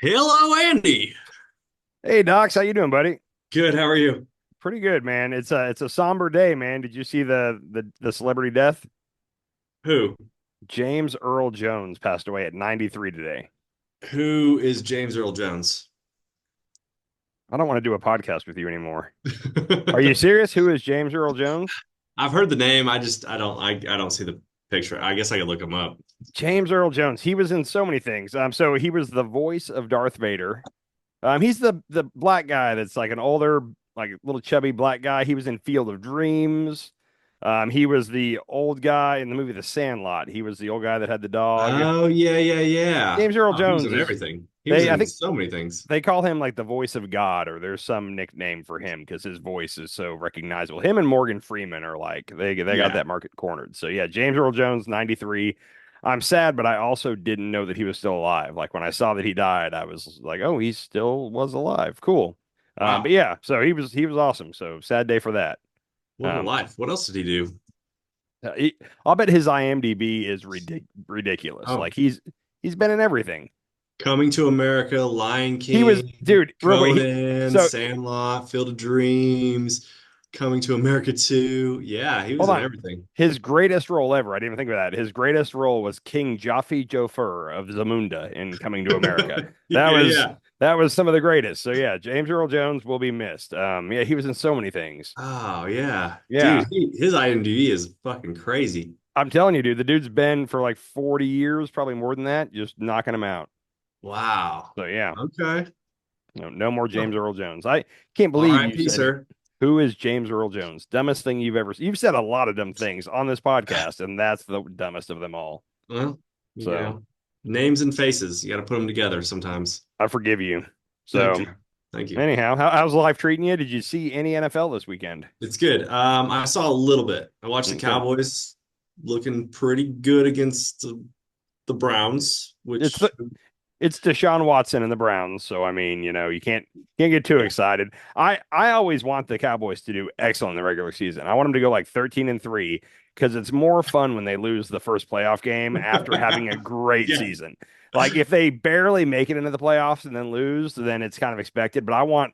Hello, Andy. Hey Docs, how you doing, buddy? Good. How are you? Pretty good, man. It's a somber day, man. Did you see the celebrity death? Who? James Earl Jones passed away at 93 today. Who is James Earl Jones? I don't want to do a podcast with you anymore. Are you serious? Who is James Earl Jones? I've heard the name. I don't see the picture. I guess I could look him up. James Earl Jones. He was in so many things. So he was the voice of Darth Vader. He's the black guy that's like an older, like little chubby black guy. He was in Field of Dreams. He was the old guy in the movie The Sandlot. He was the old guy that had the dog. Oh yeah, yeah, yeah. James Earl Oh, he was Jones in is everything. He was I in think so many things. they call him like the voice of God, or there's some nickname for him because his voice is so recognizable. Him and Morgan Freeman are like they got Yeah. that market cornered. So yeah, James Earl Jones, 93. I'm sad, but I also didn't know that he was still alive. Like when I saw that he died, I was like, oh, he still was alive. Cool. But Wow. yeah, so he was awesome. So sad day for that. What a Um, life. What else did he do? I'll bet his IMDb is ridiculous. Oh, Like he's been in everything. Coming to America, Lion He was, King, dude, real quick. Conan, So Sandlot, Field of Dreams, Coming to America 2. Yeah, he was hold in on. everything. His greatest role ever, I didn't even think of that. His greatest role was King Jaffe Joffer of Zamunda in Coming to America. That Yeah, was yeah. that was some of the greatest. So yeah, James Earl Jones will be missed. Yeah, he was in so many things. Oh yeah, dude, Yeah. his IMDb is fucking crazy. I'm telling you, dude, the dude's been for like 40 years, probably more than that, just knocking him out. Wow. So yeah, Okay. no more James Earl Jones. I can't believe you R.I.P. said sir. who is James Earl Jones? Dumbest thing you've said a lot of dumb things on this podcast, and that's the dumbest of them all. Well, So names and faces, you got to put them together sometimes. I forgive you. Okay. So Thank you. anyhow, how's life treating you? Did you see any NFL this weekend? It's good. I saw a little bit. I watched the Okay. Cowboys looking pretty good against the Browns, It's which the it's Deshaun Watson and the Browns, so I mean, you can't get too yeah, excited. I always want the Cowboys to do excellent in the regular season. I want them to go like 13-3 because it's more fun when they lose the first playoff game after having a great yeah, season. Like if they barely make it into the playoffs and then lose, then it's kind of expected. But I want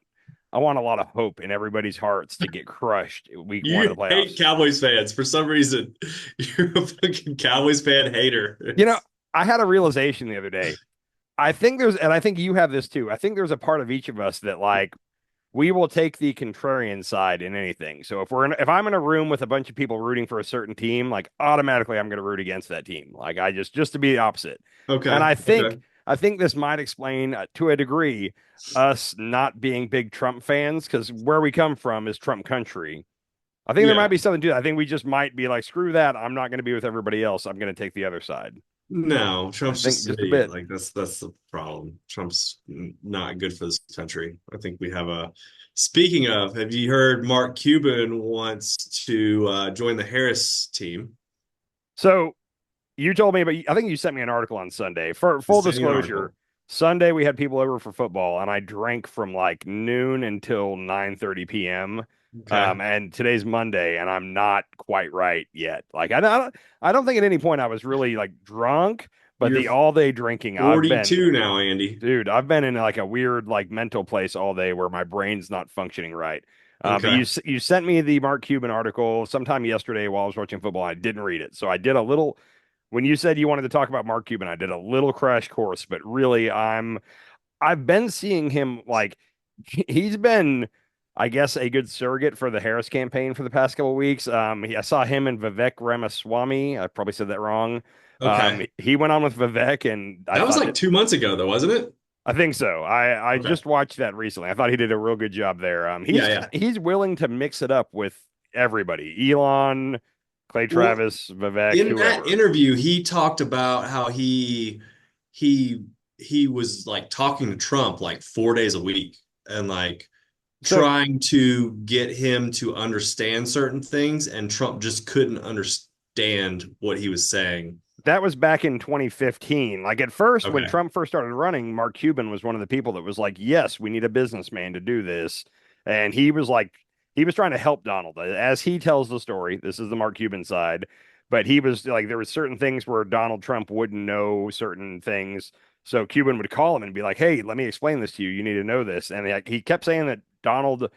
a lot of hope in everybody's hearts to get crushed week one you of the hate playoffs. Cowboys fans for some reason. You're a fucking Cowboys fan hater. You know, I had a realization the other day. And I think you have this too. I think there's a part of each of us that like we will take the contrarian side in anything. So if I'm in a room with a bunch of people rooting for a certain team, like automatically I'm going to root against that team. Like I just to be the opposite. And Okay, I okay. think I think this might explain to a degree us not being big Trump fans because where we come from is Trump country. I think there might Yeah. be something to that. I think we just might be like, screw that. I'm not going to be with everybody else. I'm going to take the other side. No, I Trump's think just an just a idiot. bit. Like that's the problem. Trump's not good for this country. I think we have a. Speaking of, have you heard Mark Cuban wants to join the Harris team? So you told me, but I think you sent me an article on Sunday. For I full sent you an disclosure, article. Sunday we had people over for football, and I drank from like noon until 9:30 p.m. Okay. And today's Monday, and I'm not quite right yet. Like I don't think at any point I was really like drunk, but You're the all day drinking, 42 now, Andy. I've been in like a weird like mental place all day where my brain's not functioning right. But Okay. you sent me the Mark Cuban article sometime yesterday while I was watching football. I didn't read it, so I did a little. When you said you wanted to talk about Mark Cuban, I did a little crash course. But really, I've been seeing him like he's been, I guess, a good surrogate for the Harris campaign for the past couple of weeks. I saw him and Vivek Ramaswamy. I probably said that wrong. Okay. He went on with Vivek, and I That was thought like 2 months ago, though, wasn't it? I think so. I Okay. just watched that recently. I thought he did a real good job there. Yeah, yeah. He's willing to mix it up with everybody. Elon, Clay Well, Travis, Vivek, in that whoever. interview, he talked about how he he was like talking to Trump like 4 days a week and like So trying to get him to understand certain things, and Trump just couldn't understand what he was saying. that was back in 2015. Like at first, when Okay. Trump first started running, Mark Cuban was one of the people that was like, "Yes, we need a businessman to do this," and he was trying to help Donald as he tells the story. This is the Mark Cuban side, but he was like, there were certain things where Donald Trump wouldn't know certain things. So Cuban would call him and be like, "Hey, let me explain this to you. You need to know this." And he kept saying that Donald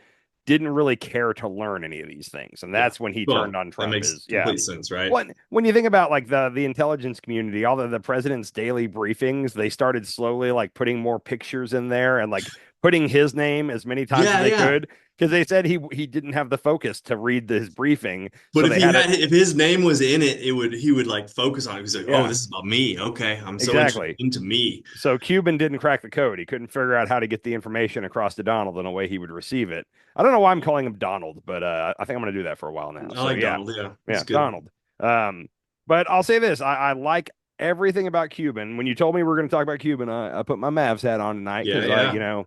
didn't really care to learn any of these things, and Yeah. that's when he turned Well, on that Trump. makes Is yeah. complete sense, right? When you think about like the intelligence community, all the president's daily briefings, they started slowly like putting more pictures in there and like putting his name as many times as Yeah, they yeah. could because they said he didn't have the focus to read his briefing, But so if they he had it. had, if his name was in it, he would like focus on it. He's like, oh, Yeah, this is about me. Okay, I'm so interested exactly. into me. So Cuban didn't crack the code. He couldn't figure out how to get the information across to Donald in a way he would receive it. I don't know why I'm calling him Donald, but I think I'm going to do that for a while now. I So like yeah, Donald. Yeah, yeah, he's good. Donald. Um, but I'll say this: I like everything about Cuban. When you told me we were going to talk about Cuban, I put my Mavs hat on tonight Yeah, because yeah.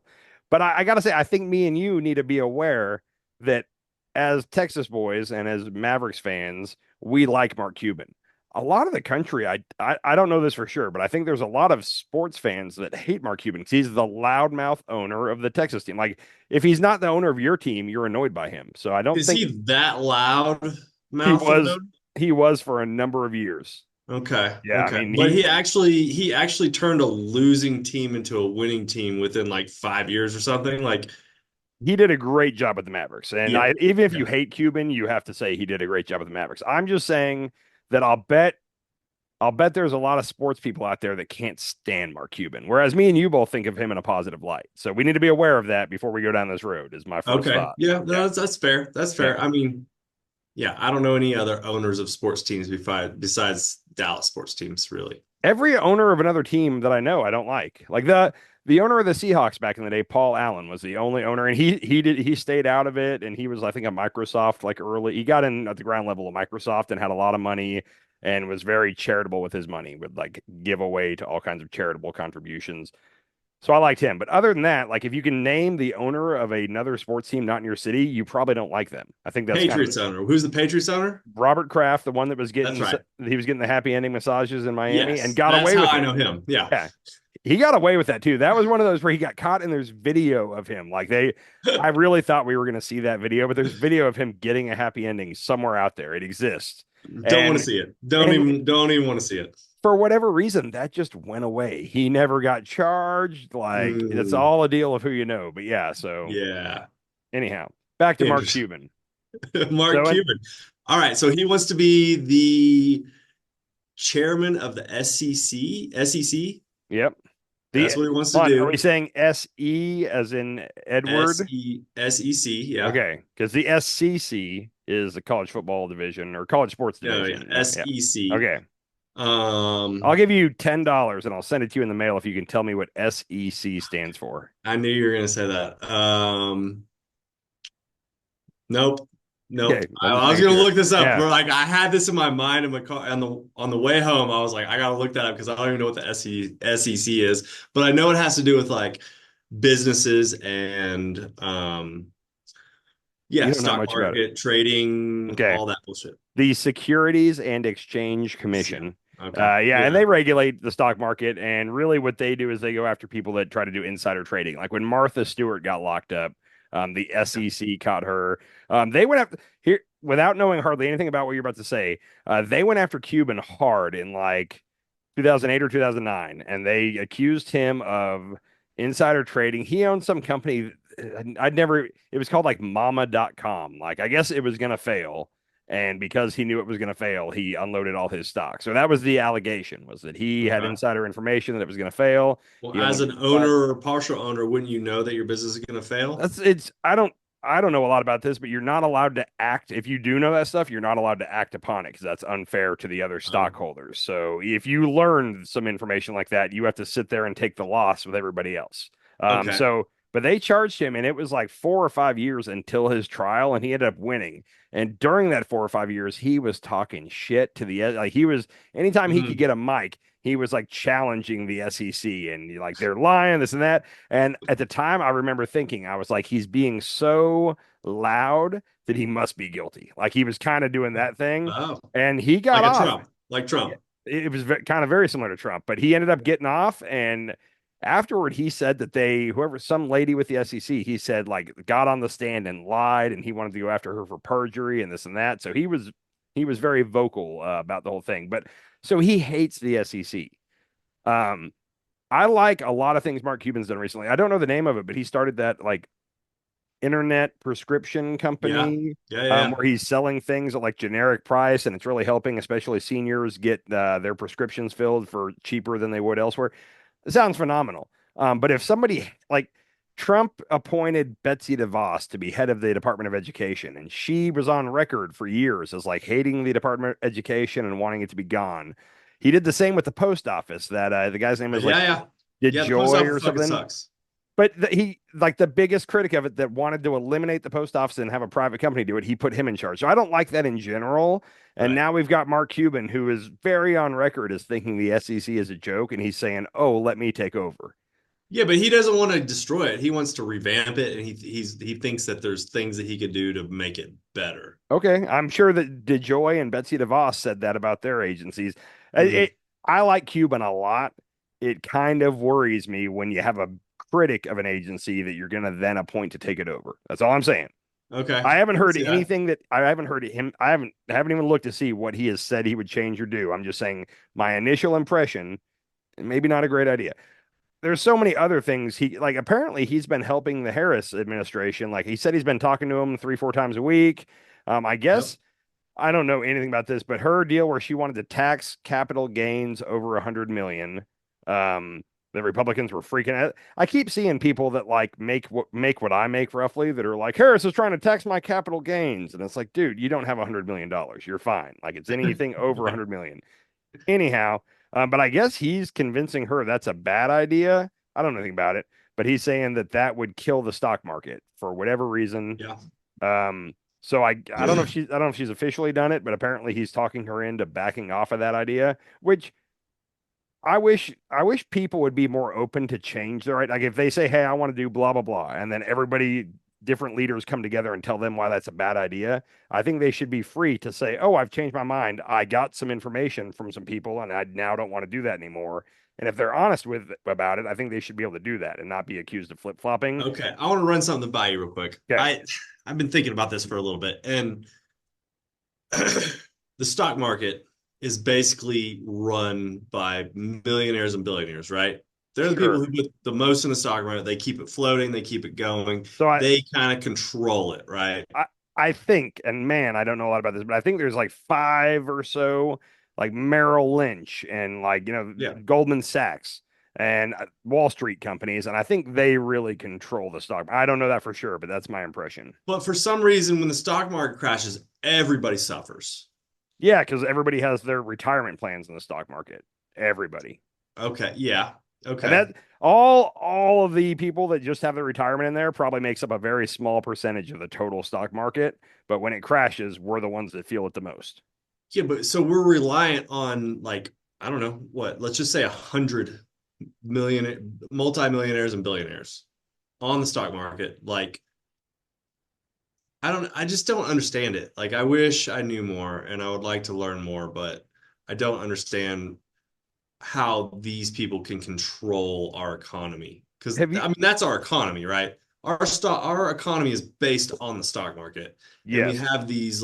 But I got to say, I think me and you need to be aware that as Texas boys and as Mavericks fans, we like Mark Cuban. A lot of the country, I don't know this for sure, but I think there's a lot of sports fans that hate Mark Cuban because he's the loudmouth owner of the Texas team. Like, if he's not the owner of your team, you're annoyed by him. So I don't Is think he that loud he mouthed was though? he was for a number of years. Okay, Yeah, I okay. mean But he actually turned a losing team into a winning team within like 5 years or something. Like, he did a great job with the Mavericks. And yeah, I even if yeah. you hate Cuban, you have to say he did a great job with the Mavericks. I'm just saying that I'll bet there's a lot of sports people out there that can't stand Mark Cuban, whereas me and you both think of him in a positive light. So we need to be aware of that before we go down this road, is my first Okay, thought. yeah. No, Yeah. that's fair. That's Yeah. fair. I mean, yeah, I don't know any other owners of sports teams besides Dallas sports teams, really. Every owner of another team that I know, I don't like. Like the owner of the Seahawks back in the day, Paul Allen, was the only owner, and he stayed out of it, and he was I think a Microsoft like early. He got in at the ground level of Microsoft and had a lot of money and was very charitable with his money, would like give away to all kinds of charitable contributions. So I liked him. But other than that, like if you can name the owner of another sports team not in your city, you probably don't like them. I think that's kind of Patriots owner. Who's the Patriots owner? Robert Kraft, the one that was That's getting right. he was getting the happy ending massages in Miami and Yes, got that's away how with I it. know him. Yeah. Yeah. He got away with that too. That was one of those where he got caught and there's video of him. I really thought we were going to see that video, but there's video of him getting a happy ending somewhere out there. It exists. Don't want to And see it. Don't and even don't even want to see it. for whatever reason, that just went away. He never got charged. Like it's Mm, all a deal of who you know. But yeah, so yeah. anyhow, back to Mark Interesting. Cuban. Mark So and Cuban. All right, so he wants to be the chairman of the SEC. SEC. yep. The That's what he wants to hold on, are we do. saying SE as in Edward? SEC. Yeah. Okay, because the SCC is the college football division or college sports Oh yeah. division. Yeah. SEC. Okay. I'll Um, give you $10 and I'll send it to you in the mail if you can tell me what SEC stands for. I knew you were gonna say that. Nope. Okay, Nope. I, I'm just I was making gonna sure. look this up. Yeah. But like I had this in my mind in my car on the way home. I was like, I gotta look that up because I don't even know what the SEC is. But I know it has to do with like businesses and You yeah, don't know stock much about it. market, trading, Okay. all that bullshit. The Securities and Exchange Yeah. Commission. Okay. Yeah, and Yeah. they regulate the stock market. And really, what they do is they go after people that try to do insider trading. Like when Martha Stewart got locked up, the SEC caught her. They went after here without knowing hardly anything about what you're about to say. They went after Cuban hard in like 2008 or 2009, and they accused him of insider trading. He owned some company. I'd never, it was called like mama.com. Like, I guess it was going to fail. And because he knew it was going to fail, he unloaded all his stock. So that was the allegation, was that he had Okay. insider information that it was going to fail. Well, He as unloaded an his stock. owner or partial owner, wouldn't you know that your business is gonna fail? I don't know a lot about this, but you're not allowed to act. If you do know that stuff, you're not allowed to act upon it because that's unfair to the other Oh, stockholders. So if you learn some information like that, you have to sit there and take the loss with everybody else. okay. But they charged him, and it was like 4 or 5 years until his trial, and he ended up winning. And during that 4 or 5 years, he was talking shit to the like he was anytime he could Mhm. get a mic, he was like challenging the SEC and like they're lying, this and that. And at the time, I remember thinking, I was like, he's being so loud that he must be guilty. Like he was kind of doing that thing, Oh, and he got like a off. Trump, like Yeah, Trump. it was kind of very similar to Trump, but he ended up getting off. And afterward, he said that some lady with the SEC, he said like got on the stand and lied, and he wanted to go after her for perjury and this and that. So he was very vocal about the whole thing. But so he hates the SEC. Um, I like a lot of things Mark Cuban's done recently. I don't know the name of it, but he started that like internet prescription Yeah. company Yeah, yeah, where he's selling things at like generic price, and it's really helping, especially seniors, get their prescriptions filled for cheaper than they would elsewhere. It sounds phenomenal. But if somebody like Trump appointed Betsy DeVos to be head of the Department of Education, and she was on record for years as like hating the Department of Education and wanting it to be gone. He did the same with the post office. That the guy's name is yeah, like yeah. Yeah, the post DeJoy office or fucking something. sucks. But he like the biggest critic of it that wanted to eliminate the post office and have a private company do it. He put him in charge. So I don't like that in general. And Right. now we've got Mark Cuban, who is very on record as thinking the SEC is a joke, and he's saying, "Oh, let me take over." Yeah, but he doesn't want to destroy it. He wants to revamp it, and he thinks that there's things that he could do to make it better. Okay, I'm sure that DeJoy and Betsy DeVos said that about their agencies. Mm, I like Cuban a lot. It kind of worries me when you have a critic of an agency that you're going to then appoint to take it over. That's all I'm saying. okay, I haven't I can heard see that. anything that I haven't heard him. I haven't even looked to see what he has said he would change or do. I'm just saying my initial impression, maybe not a great idea. There's so many other things he like. Apparently, he's been helping the Harris administration. Like he said, he's been talking to him 3, 4 times a week. I Yep. guess I don't know anything about this, but her deal where she wanted to tax capital gains over 100 million. The Republicans were freaking out. I keep seeing people that like make what I make roughly that are like Harris is trying to tax my capital gains, and it's like, dude, you don't have $100 million. You're fine. Like it's anything over Right. 100 million. Anyhow, but I guess he's convincing her that's a bad idea. I don't know anything about it, but he's saying that that would kill the stock market for whatever reason. Yeah. So I don't know if she's officially done it, but apparently he's talking her into backing off of that idea, which I wish people would be more open to change their right. Like if they say, "Hey, I want to do blah blah blah," and then everybody different leaders come together and tell them why that's a bad idea. I think they should be free to say, "Oh, I've changed my mind. I got some information from some people and I now don't want to do that anymore." And if they're honest with about it, I think they should be able to do that and not be accused of flip-flopping. Okay, I want to run something by you real quick. Okay, I've been thinking about this for a little bit, and the stock market is basically run by millionaires and billionaires, right? They're the people sure. who put the most in the stock market. They keep it floating, they keep it going. So They kind of control it, right? I I think, and man, I don't know a lot about this, but I think there's like five or so, like Merrill Lynch and like Yeah. Goldman Sachs and Wall Street companies, and I think they really control the stock. I don't know that for sure, but that's my impression. But for some reason, when the stock market crashes, everybody suffers. Yeah, because everybody has their retirement plans in the stock market. Everybody. Okay, yeah. And Okay. that all of the people that just have their retirement in there probably makes up a very small percentage of the total stock market. But when it crashes, we're the ones that feel it the most. Yeah, but so we're reliant on like, I don't know what, let's just say 100 million multimillionaires and billionaires on the stock market. Like, I just don't understand it. Like, I wish I knew more and I would like to learn more, but I don't understand how these people can control our economy. Because Have you? I mean, that's our economy, right? Our economy is based on the stock market. And we Yes. have these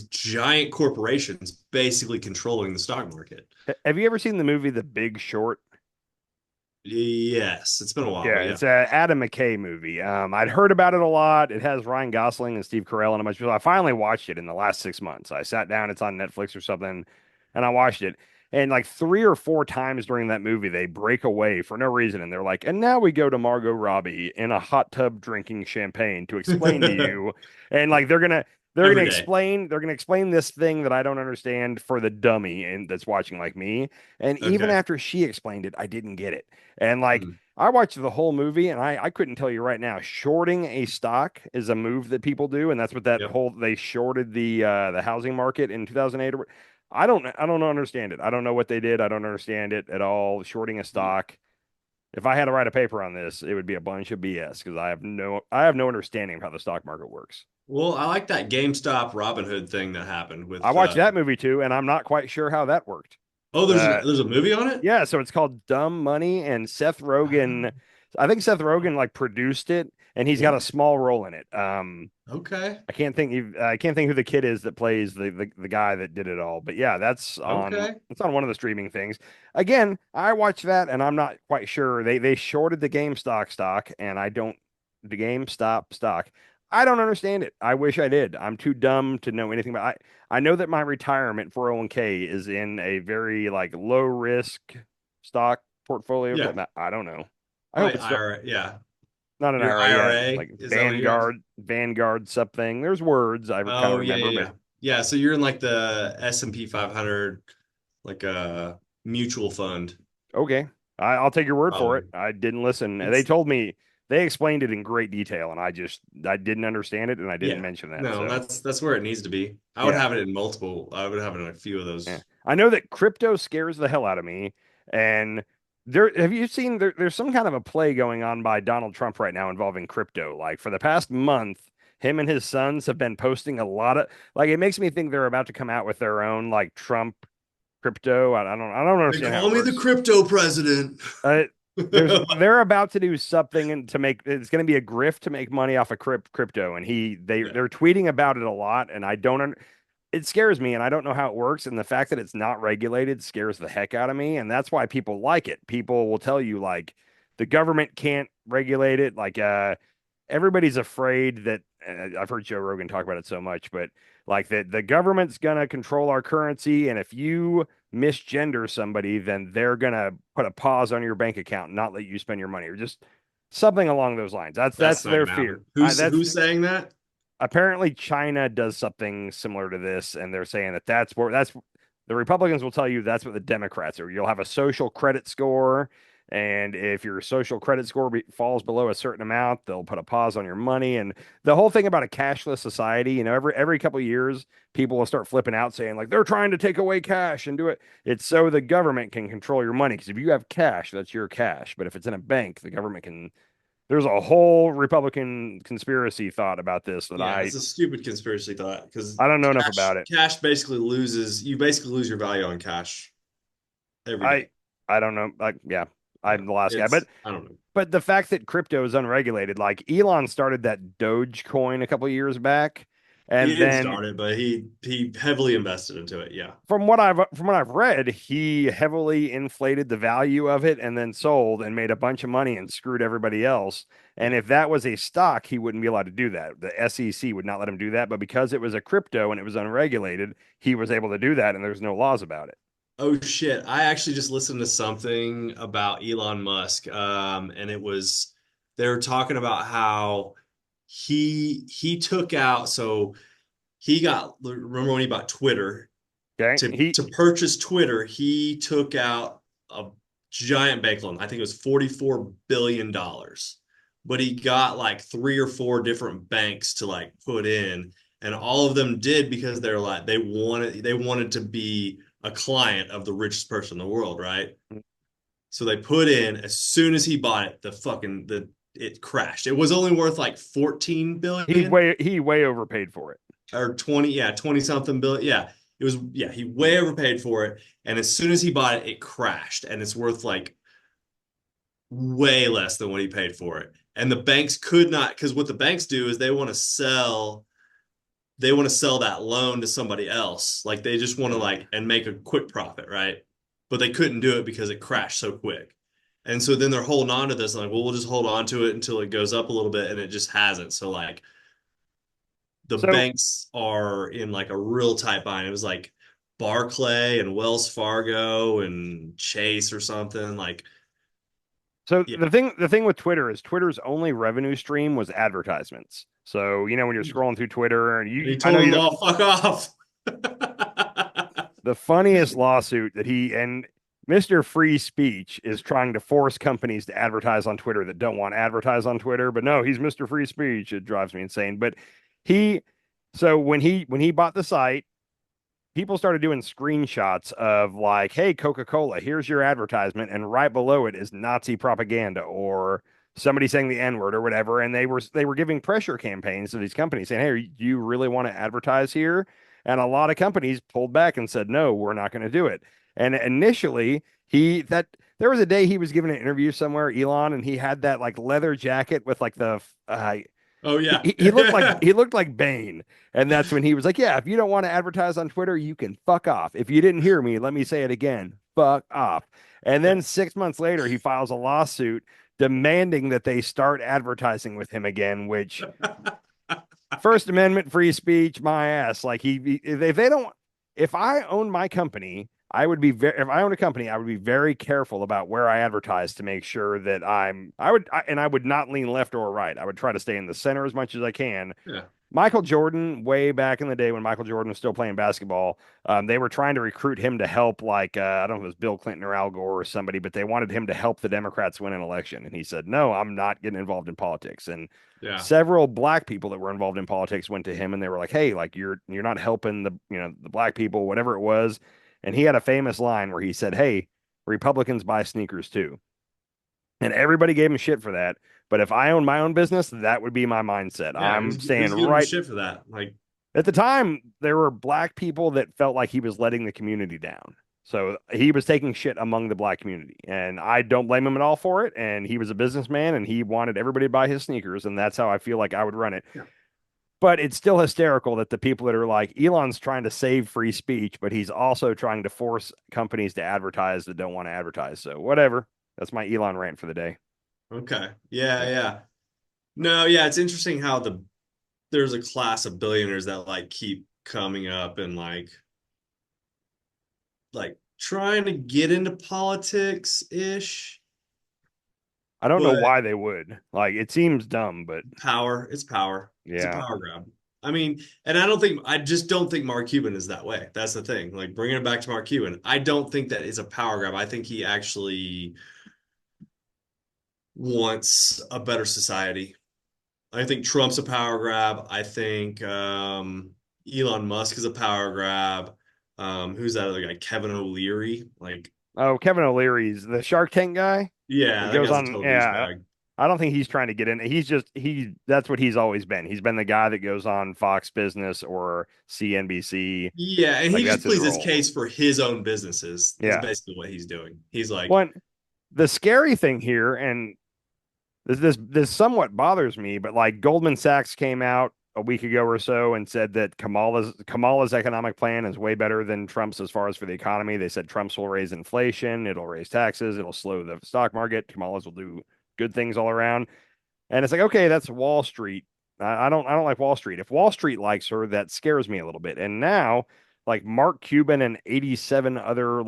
giant corporations basically controlling the stock market. Have you ever seen the movie The Big Short? Yes, it's been a while, Yeah, but yeah. it's a Adam McKay movie. I'd heard about it a lot. It has Ryan Gosling and Steve Carell and a bunch of people. I finally watched it in the last 6 months. I sat down, it's on Netflix or something, and I watched it. And like 3 or 4 times during that movie, they break away for no reason. And they're like, and now we go to Margot Robbie in a hot tub drinking champagne to explain to you. And like Every day. they're gonna explain this thing that I don't understand for the dummy and that's watching like me. And even Okay. after she explained it, I didn't get it. And like Mm, I watched the whole movie and I couldn't tell you right now. Shorting a stock is a move that people do, and that's what that yep. whole they shorted the housing market in 2008. I don't understand it. I don't know what they did. I don't understand it at all. Shorting a stock. If I had to write a paper on this, it would be a bunch of BS because I have no understanding of how the stock market works. Well, I like that GameStop Robinhood thing that happened I with watched that movie too, and I'm not quite sure how that worked. oh, Uh, there's a movie on it? Yeah, so it's called Dumb Money, and Seth Oh, Rogen. I think Seth Rogen like produced it, and he's got a What? small role in it. Okay. I can't think who the kid is that plays the guy that did it all. But yeah, Okay. it's on one of the streaming things. Again, I watched that and I'm not quite sure. They shorted the GameStop stock and I don't the GameStop stock. I don't understand it. I wish I did. I'm too dumb to know anything about I know that my retirement 401k is in a very like low risk stock portfolio. Yeah. I don't know. I hope Probably it's still IRA. Yeah. not an Your IRA yet. IRA, Like is that what you have? Vanguard something. There's words I kind of Oh, yeah, remember, yeah, but yeah. Yeah, so you're in like the S&P 500, like a mutual fund, okay. I'll take your word for it. probably. I didn't listen. They It's told me they explained it in great detail, and I didn't understand it, and I didn't Yeah. mention that. No, So that's where it needs to be. I would yeah, have it in multiple. I would have it in a few of yeah. those. I know that crypto scares the hell out of me, and have you seen there's some kind of a play going on by Donald Trump right now involving crypto. Like for the past month, him and his sons have been posting a lot of like it makes me think they're about to come out with their own like Trump crypto. I don't They understand how call it me the works. crypto president. Uh, they're about to do something to make it's going to be a grift to make money off of crypto, and Yeah. they're tweeting about it a lot, and I don't. It scares me, and I don't know how it works, and the fact that it's not regulated scares the heck out of me, and that's why people like it. People will tell you like the government can't regulate it, like everybody's afraid that I've heard Joe Rogan talk about it so much, but like that the government's gonna control our currency, and if you misgender somebody, then they're gonna put a pause on your bank account and not let you spend your money, or just something along those lines. That's That's not their gonna fear. happen. That's Who's saying that? apparently China does something similar to this, and they're saying that that's the Republicans will tell you that's what the Democrats are. You'll have a social credit score, and if your social credit score falls below a certain amount, they'll put a pause on your money. And the whole thing about a cashless society, every couple of years, people will start flipping out saying like they're trying to take away cash and do it. It's so the government can control your money because if you have cash, that's your cash. But if it's in a bank, the government can there's a whole Republican conspiracy thought about this that Yeah, it's a stupid conspiracy thought because I don't know enough about it. cash basically loses. You basically lose your value on cash every I day. I don't know. Like, yeah, Yeah, I'm the last guy. it's I don't know. But the fact that crypto is unregulated, like Elon started that Doge coin a couple of years back, He and didn't then start it, but he heavily invested into it. Yeah. from what I've read, he heavily inflated the value of it and then sold and made a bunch of money and screwed everybody else. And Yeah. if that was a stock, he wouldn't be allowed to do that. The SEC would not let him do that. But because it was a crypto and it was unregulated, he was able to do that, and there's no laws about it. Oh shit. I actually just listened to something about Elon Musk. And they were talking about how he took out so he got remember when he bought Twitter Okay. to purchase Twitter, he took out a giant bank loan. I think it was $44 billion. But he got like three or four different banks to like put in, and all of them did because they're like they wanted to be a client of the richest person in the world, right? So they put in as soon as he bought it, the it crashed. It was only worth like 14 billion He way overpaid for it. or 20, yeah, 20 something billion. Yeah. It was, yeah, he way overpaid for it. And as soon as he bought it, it crashed and it's worth like way less than what he paid for it. And the banks could not, because what the banks do is they want to sell that loan to somebody else. Like they just want to Mm. like and make a quick profit, right? But they couldn't do it because it crashed so quick. And so then they're holding on to this, like, well, we'll just hold on to it until it goes up a little bit, and it just hasn't. So like the So banks are in like a real tight bind. It was like Barclay and Wells Fargo and Chase or something. Like, So yeah, the thing with Twitter is Twitter's only revenue stream was advertisements. So, when you're scrolling through Twitter and he I know told you them don't, all, fuck off. the funniest lawsuit that he and Mr. Free Speech is trying to force companies to advertise on Twitter that don't want to advertise on Twitter, but no, he's Mr. Free Speech. It drives me insane. But he so when he bought the site, people started doing screenshots of like, hey, Coca-Cola, here's your advertisement, and right below it is Nazi propaganda or somebody saying the N-word or whatever. And they were giving pressure campaigns to these companies saying, hey, do you really want to advertise here? And a lot of companies pulled back and said, no, we're not going to do it. And initially, there was a day he was giving an interview somewhere, Elon, and he had that like leather jacket with like the Oh yeah. he looked like Bane. And that's when he was like, "Yeah, if you don't want to advertise on Twitter, you can fuck off. If you didn't hear me, let me say it again. Fuck off." And then 6 months later, he files a lawsuit demanding that they start advertising with him again, which First Amendment free speech, my ass. Like if they don't, if I own my company, I would be very, if I own a company, I would be very careful about where I advertise to make sure that and I would not lean left or right. I would try to stay in the center as much as I can. Yeah. Michael Jordan, way back in the day when Michael Jordan was still playing basketball, they were trying to recruit him to help, like, I don't know if it was Bill Clinton or Al Gore or somebody, but they wanted him to help the Democrats win an election. And he said, "No, I'm not getting involved in politics." And Yeah. several black people that were involved in politics went to him and they were like, "Hey, like you're not helping the black people, whatever it was." And he had a famous line where he said, "Hey, Republicans buy sneakers too." And everybody gave him shit for that. But if I owned my own business, that would be my mindset. Yeah. I'm Who's staying giving him right. shit for that? Like, At the time, there were black people that felt like he was letting the community down. So he was taking shit among the black community. And I don't blame him at all for it. And he was a businessman and he wanted everybody to buy his sneakers. And that's how I feel like I would run it. yeah. But it's still hysterical that the people that are like, Elon's trying to save free speech, but he's also trying to force companies to advertise that don't want to advertise. So whatever. That's my Elon rant for the day. Okay. Yeah, Yeah. yeah. No, yeah, it's interesting how there's a class of billionaires that like keep coming up and like trying to get into politics ish, I don't know but why they would. Like, it seems dumb, but power, it's power. It's a yeah. power grab. I mean, and I just don't think Mark Cuban is that way. That's the thing. Like bringing it back to Mark Cuban, I don't think that is a power grab. I think he actually wants a better society. I think Trump's a power grab. I think Elon Musk is a power grab. Who's that other guy? Kevin O'Leary. Like, Oh, Kevin O'Leary's the Shark Tank guy. He yeah, that goes guy's a on. total Yeah, douchebag. I don't think he's trying to get in. That's what he's always been. He's been the guy that goes on Fox Business or CNBC. Yeah, and Like he that's just his pleads his role. case for his own businesses, is Yeah. basically what he's doing. He's like, One the scary thing here, and this somewhat bothers me, but like Goldman Sachs came out a week ago or so and said that Kamala's economic plan is way better than Trump's as far as for the economy. They said Trump's will raise inflation, it'll raise taxes, it'll slow the stock market. Kamala's will do good things all around. And it's like, okay, that's Wall Street. I don't like Wall Street. If Wall Street likes her, that scares me a little bit. And now, like Mark Cuban and 87 other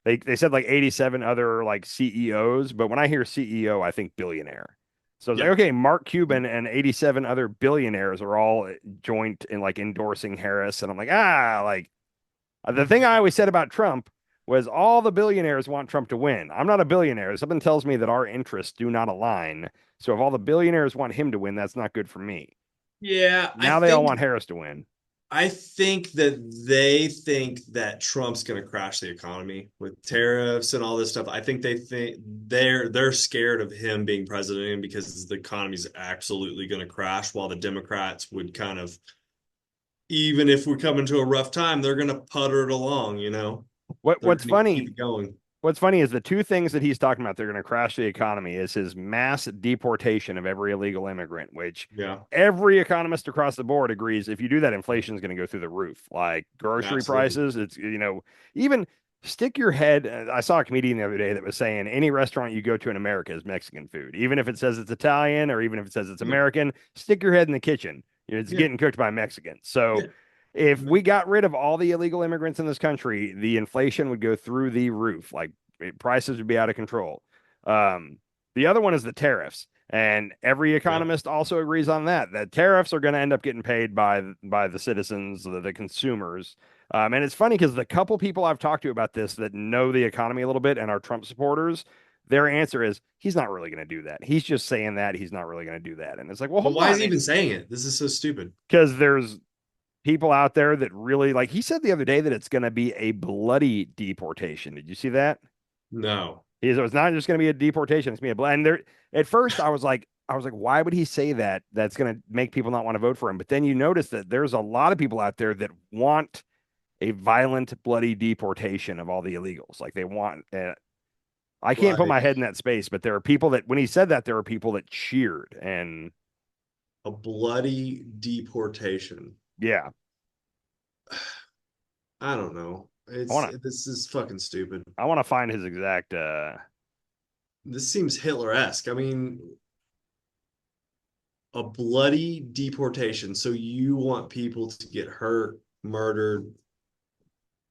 they said like 87 other like CEOs, but when I hear CEO, I think billionaire. So it's like, yeah. okay, Mark Cuban and 87 other billionaires are all joint in like endorsing Harris. And I'm like, like the thing I always said about Trump was all the billionaires want Trump to win. I'm not a billionaire. Something tells me that our interests do not align. So if all the billionaires want him to win, that's not good for me. Yeah, Now they all want Harris to win. I think that they think that Trump's going to crash the economy with tariffs and all this stuff. I think they're scared of him being president because the economy's absolutely going to crash, while the Democrats would kind of, even if we're coming to a rough time, they're going to putter it along, you know. What They're what's going to keep funny it going. What's funny is the two things that he's talking about, they're going to crash the economy, is his mass deportation of every illegal immigrant, which Yeah, every economist across the board agrees if you do that, inflation is going to go through the roof. Like grocery absolutely. prices, even stick your head. I saw a comedian the other day that was saying any restaurant you go to in America is Mexican food. Even if it says it's Italian or even if it says it's Yeah, American, stick your head in the kitchen. It's yeah, getting cooked by Mexicans. So yeah. if we got rid of all the illegal immigrants in this country, the inflation would go through the roof. Like prices would be out of control. Um, the other one is the tariffs, and every Yeah. economist also agrees on that. That tariffs are going to end up getting paid by the citizens, the consumers. And it's funny because the couple people I've talked to about this that know the economy a little bit and are Trump supporters, their answer is he's not really going to do that. He's just saying that he's not really going to do that. And it's like, well, But hold why is he on, even saying it? This is so stupid. because there's people out there that really like. He said the other day that it's going to be a bloody deportation. Did you see that? No. It's not just going to be a deportation. It's going to be a and there. At first, I was like, why would he say that? That's going to make people not want to vote for him. But then you notice that there's a lot of people out there that want a violent, bloody deportation of all the illegals. Like they want. I can't put my like head in that space, but there are people that when he said that, there were people that cheered, and a bloody deportation. yeah, I don't know. I It's want to this is fucking stupid. I want to find his exact This seems Hitler-esque. I mean, a bloody deportation. So you want people to get hurt, murdered,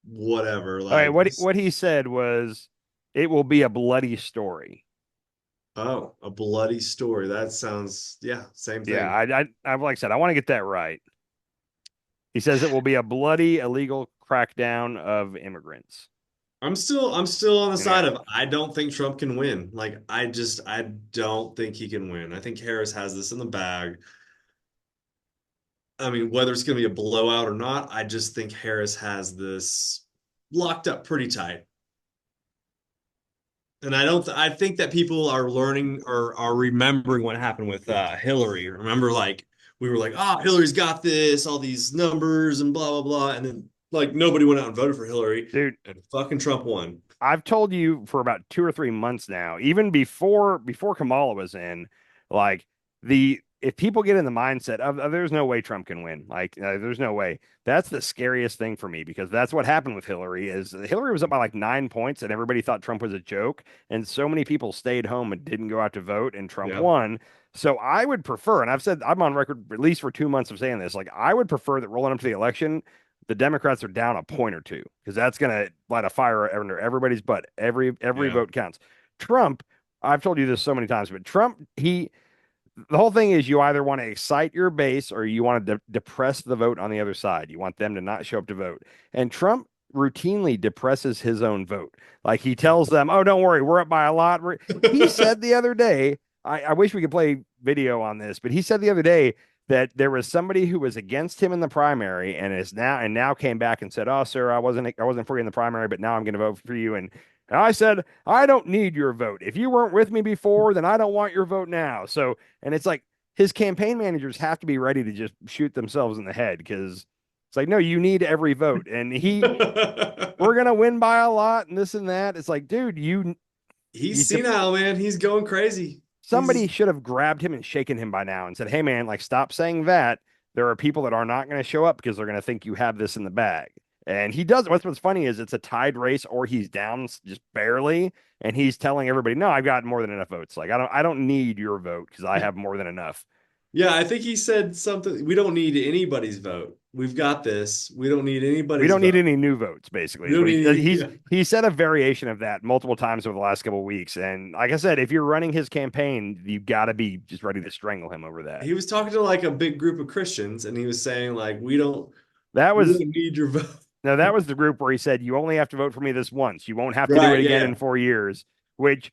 whatever. All right, Like, what he said was it will be a bloody story. oh, a bloody story. That sounds, yeah, same Yeah, thing. I like I said, I want to get that right. He says it will be a bloody illegal crackdown of immigrants. I'm still on the side Yeah. of I don't think Trump can win. Like I don't think he can win. I think Harris has this in the bag. I mean, whether it's going to be a blowout or not, I just think Harris has this locked up pretty tight. And I think that people are learning or are remembering what happened with Hillary. Remember, like we were like, oh, Hillary's got this, all these numbers and blah blah blah, and then like nobody went out and voted for Hillary, Dude, and fucking Trump won. I've told you for about 2 or 3 months now, even before Kamala was in, like the if people get in the mindset of there's no way Trump can win, like there's no way. That's the scariest thing for me because that's what happened with Hillary. Is Hillary was up by like 9 points and everybody thought Trump was a joke, and so many people stayed home and didn't go out to vote, and Trump Yeah, won. So I would prefer, and I've said I'm on record at least for 2 months of saying this, like I would prefer that rolling up to the election the Democrats are down a point or two because that's going to light a fire under everybody's butt. Every yeah. vote counts. Trump, I've told you this so many times, but Trump, the whole thing is you either want to excite your base or you want to depress the vote on the other side. You want them to not show up to vote. And Trump routinely depresses his own vote. Like he tells them, "Oh, don't worry, we're up by a lot." He said the other day, I wish we could play video on this, but he said the other day that there was somebody who was against him in the primary and now came back and said, "Oh, sir, I wasn't for you in the primary, but now I'm going to vote for you." And I said, "I don't need your vote. If you weren't with me before, then I don't want your vote now." So, and it's like his campaign managers have to be ready to just shoot themselves in the head because it's like, no, you need every vote. And we're gonna win by a lot and this and that. It's like, dude, you He's senile, man. He's going crazy. somebody He's should have grabbed him and shaken him by now and said, "Hey, man, like, stop saying that. There are people that are not going to show up because they're going to think you have this in the bag." And he does. What's funny is it's a tied race, or he's down just barely, and he's telling everybody, "No, I've got more than enough votes. Like, I don't need your vote because I have more than enough." yeah, I think he said something. We don't need anybody's vote. We've got this. We don't need We anybody's don't need vote. any new votes, basically, We is don't what need any, he's yeah. he said a variation of that multiple times over the last couple of weeks. And like I said, if you're running his campaign, you got to be just ready to strangle him over that. He was talking to like a big group of Christians and he was saying like That we was don't need your vote. No, that was the group where he said, "You only have to vote for me this once. You won't have to do it Right, again yeah, in 4 years," which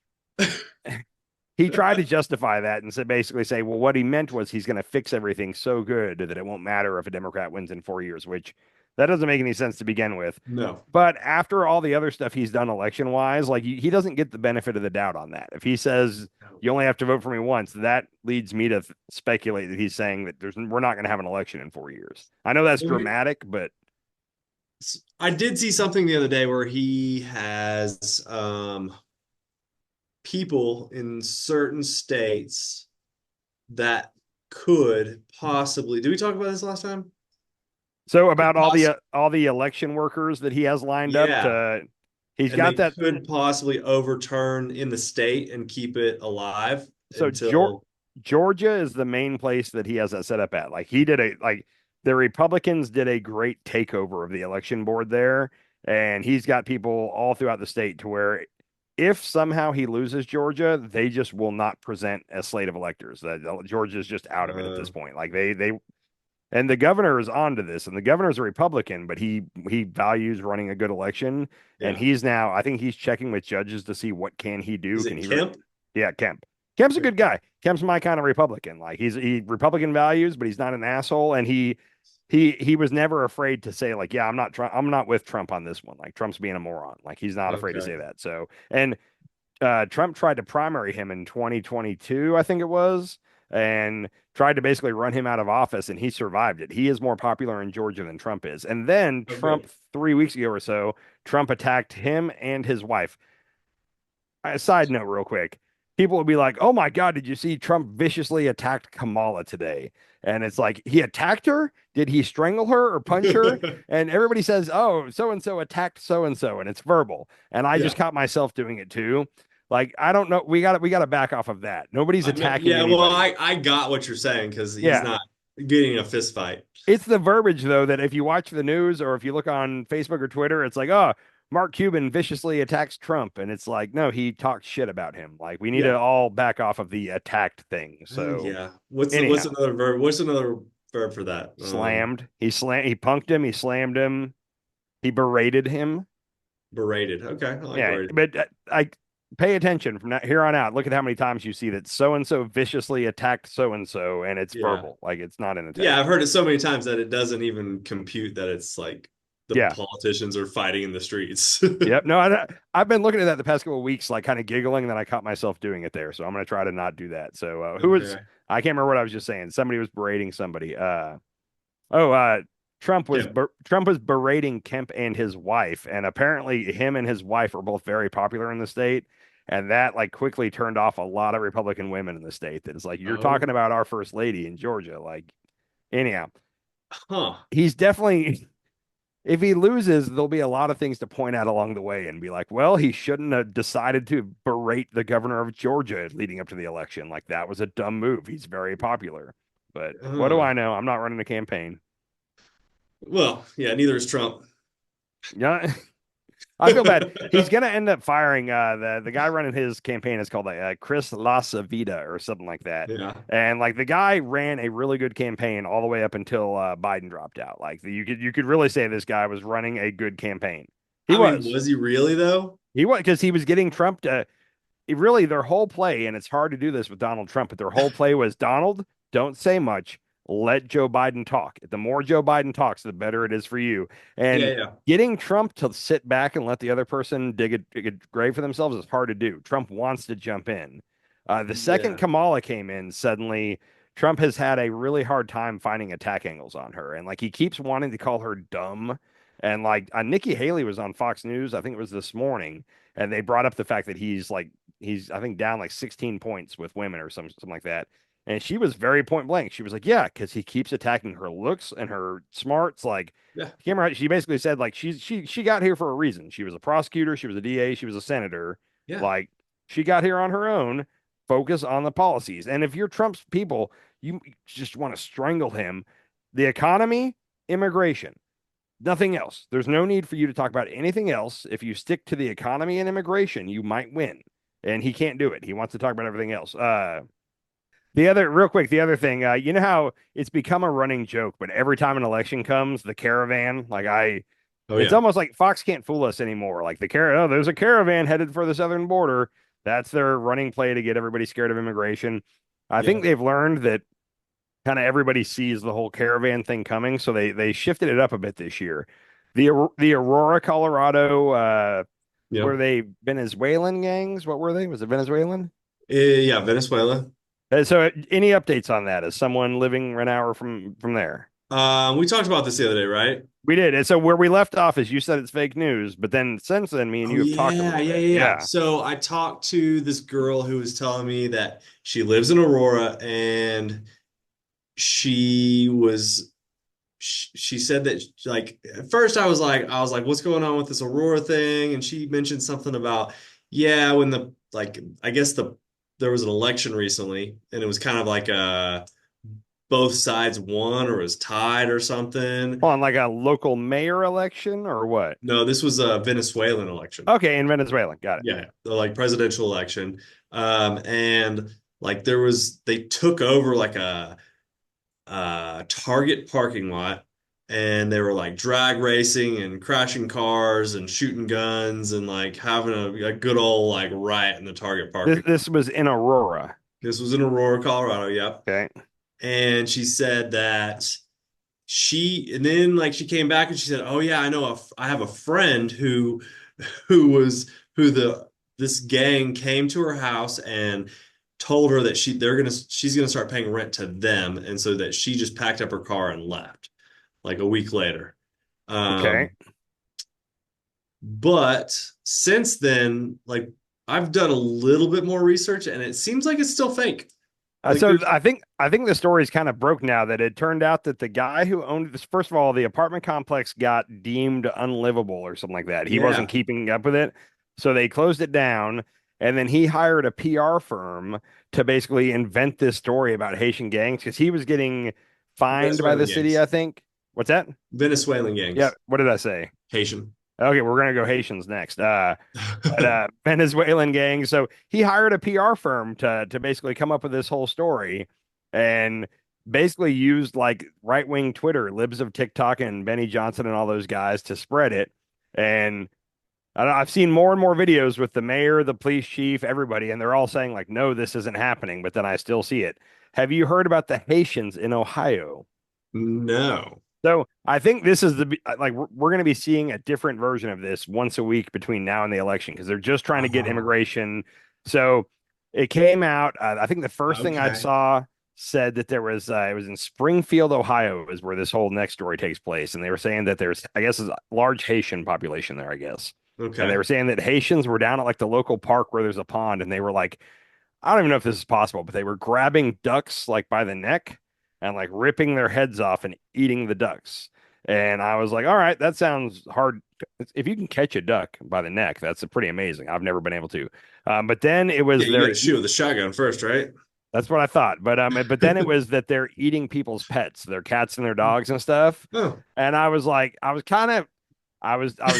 he tried to justify that and said basically say, well, what he meant was he's going to fix everything so good that it won't matter if a Democrat wins in 4 years, which that doesn't make any sense to begin with. no. But after all the other stuff he's done election wise, like he doesn't get the benefit of the doubt on that. If he says you only have to vote for me once, that leads me to speculate that he's saying that we're not going to have an election in 4 years. I know that's Well, dramatic, but I did see something the other day where he has people in certain states that could possibly. Did we talk about this last time? so Could about poss all the election workers that he has lined up yeah, to, he's and got they that. could possibly overturn in the state and keep it alive So until Georgia is the main place that he has that set up at. Like the Republicans did a great takeover of the election board there, and he's got people all throughout the state to where if somehow he loses Georgia, they just will not present a slate of electors. That Georgia's just out of it at uh, this point. Like they and the governor is onto this, and the governor's a Republican, but he values running a good election, and yeah. he's now I think he's checking with judges to see what can he do. Is Can it he? Kemp? Yeah, Kemp. Kemp's a good Okay. guy. Kemp's my kind of Republican. Like he Republican values, but he's not an asshole, and he was never afraid to say like, yeah, I'm not with Trump on this one. Like Trump's being a moron. Like he's not afraid to Okay. say that. So and Trump tried to primary him in 2022, I think it was, and tried to basically run him out of office, and he survived it. He is more popular in Georgia than Trump is. And then Oh, Trump, good. 3 weeks ago or so, Trump attacked him and his wife. a side note, real quick. People will be like, "Oh my God, did you see Trump viciously attacked Kamala today?" And it's like, he attacked her? Did he strangle her or punch her? And everybody says, "Oh, so and so attacked so and so," and it's verbal. And I just Yeah. caught myself doing it too. Like, I don't know. We got to back off of that. Nobody's I mean, attacking yeah, well, anybody. I got what you're saying because he's Yeah. not getting in a fist fight. It's the verbiage though that if you watch the news or if you look on Facebook or Twitter, it's like, oh, Mark Cuban viciously attacks Trump, and it's like, no, he talked shit about him. Like, we need to Yeah. all back off of the attacked thing. So Yeah. What's anyhow, another verb? What's another verb for that? slammed. He punked him. He slammed him. He berated him. Berated. Okay, I like Yeah, berated. but I pay attention from here on out. Look at how many times you see that so and so viciously attacked so and so, and it's Yeah. verbal. Like, it's not an Yeah, attack. I've heard it so many times that it doesn't even compute that it's like the Yeah. politicians are fighting in the streets. Yep. No, I've been looking at that the past couple of weeks, like kind of giggling, and then I caught myself doing it there. So I'm going to try to not do that. So who was, Okay. I can't remember what I was just saying. Somebody was berating somebody. Oh, Kim. Trump was berating Kemp and his wife, and apparently him and his wife are both very popular in the state. And that like quickly turned off a lot of Republican women in the state. That it's like, you're Oh, talking about our first lady in Georgia. Like, anyhow, huh. he's definitely, if he loses, there'll be a lot of things to point out along the way and be like, well, he shouldn't have decided to berate the governor of Georgia leading up to the election. Like, that was a dumb move. He's very popular. But what do Uh, I know? I'm not running a campaign. well, yeah, neither is Trump. Yeah. I feel bad. He's gonna end up firing the guy running his campaign is called like Chris Lasavita or something like that. Yeah. And like the guy ran a really good campaign all the way up until Biden dropped out. Like you could really say this guy was running a good campaign. He I mean, was. was he really though? He was because he was getting Trump to really their whole play, and it's hard to do this with Donald Trump, but their whole play was Donald, don't say much. Let Joe Biden talk. The more Joe Biden talks, the better it is for you. Yeah, And yeah. getting Trump to sit back and let the other person dig a grave for themselves is hard to do. Trump wants to jump in. The second Yeah. Kamala came in, suddenly Trump has had a really hard time finding attack angles on her. And like he keeps wanting to call her dumb. And like Nikki Haley was on Fox News, I think it was this morning, and they brought up the fact that he's I think down like 16 points with women or something like that. And she was very point blank. She was like, "Yeah, because he keeps attacking her looks and her smarts." Like, Yeah. she basically said like she got here for a reason. She was a prosecutor, she was a DA, she was a senator. Yeah. Like, she got here on her own. Focus on the policies. And if you're Trump's people, you just want to strangle him. The economy, immigration, nothing else. There's no need for you to talk about anything else. If you stick to the economy and immigration, you might win. And he can't do it. He wants to talk about everything else. The other, real quick, the other thing, you know how it's become a running joke, but every time an election comes, the caravan, Oh it's yeah. almost like Fox can't fool us anymore. Like oh, there's a caravan headed for the southern border. That's their running play to get everybody scared of immigration. I think Yeah. they've learned that kind of everybody sees the whole caravan thing coming, so they shifted it up a bit this year. The Aurora, Colorado, Yeah. were they Venezuelan gangs? What were they? Was it Venezuelan? Yeah, Venezuela. So, any updates on that? As someone living an hour from there, We talked about this the other day, right? we did. And so, where we left off is you said it's fake news, but then since then, me and Oh you have talked a yeah, little yeah, bit. yeah, yeah. Yeah. So I talked to this girl who was telling me that she lives in Aurora and she was she said that like at first I was like what's going on with this Aurora thing, and she mentioned something about yeah, when the like I guess there was an election recently and it was kind of like both sides won or was tied or something. On like a local mayor election or what? No, this was a Venezuelan election. Okay, in Venezuela. Got it. Yeah, the like presidential election. And like they took over like a Target parking lot, and they were like drag racing and crashing cars and shooting guns and like having a good old like riot in the Target This parking lot. this was in Aurora. This was in Aurora, Colorado. Yep. Okay. And she said that and then like she came back and she said, "Oh yeah, I have a friend who was who the this gang came to her house and told her that she's gonna start paying rent to them, and so that she just packed up her car and left like a week later." Okay. Um, but since then, like I've done a little bit more research, and it seems like it's still fake. Like So there's I think the story's kind of broke now that it turned out that the guy who owned this, first of all, the apartment complex got deemed unlivable or something like that. He wasn't yeah, keeping up with it, so they closed it down. And then he hired a PR firm to basically invent this story about Haitian gangs because he was getting fined by Venezuelan the city, I gangs, think. What's that? Venezuelan Yeah, gangs, what did I say? Haitian. Okay, we're gonna go Haitians next. But Venezuelan gang. So he hired a PR firm to basically come up with this whole story, and basically used like right wing Twitter, libs of TikTok, and Benny Johnson and all those guys to spread it. And I've seen more and more videos with the mayor, the police chief, everybody, and they're all saying like, "No, this isn't happening." But then I still see it. Have you heard about the Haitians in Ohio? No. So I think this is like we're going to be seeing a different version of this once a week between now and the election because they're just trying to get Oh, immigration. So it came out. I think the first thing I okay. saw said that there was it was in Springfield, Ohio, is where this whole next story takes place, and they were saying that there's I guess a large Haitian population there, I guess, and they Okay. were saying that Haitians were down at like the local park where there's a pond, and they were like I don't even know if this is possible, but they were grabbing ducks like by the neck and like ripping their heads off and eating the ducks. And I was like, all right, that sounds hard. If you can catch a duck by the neck, that's pretty amazing. I've never been able to. But then it Yeah, was you got to shoot with a shotgun first, right? that's what I thought. But then it was that they're eating people's pets, their cats and their dogs and stuff. Oh. And I was like, I was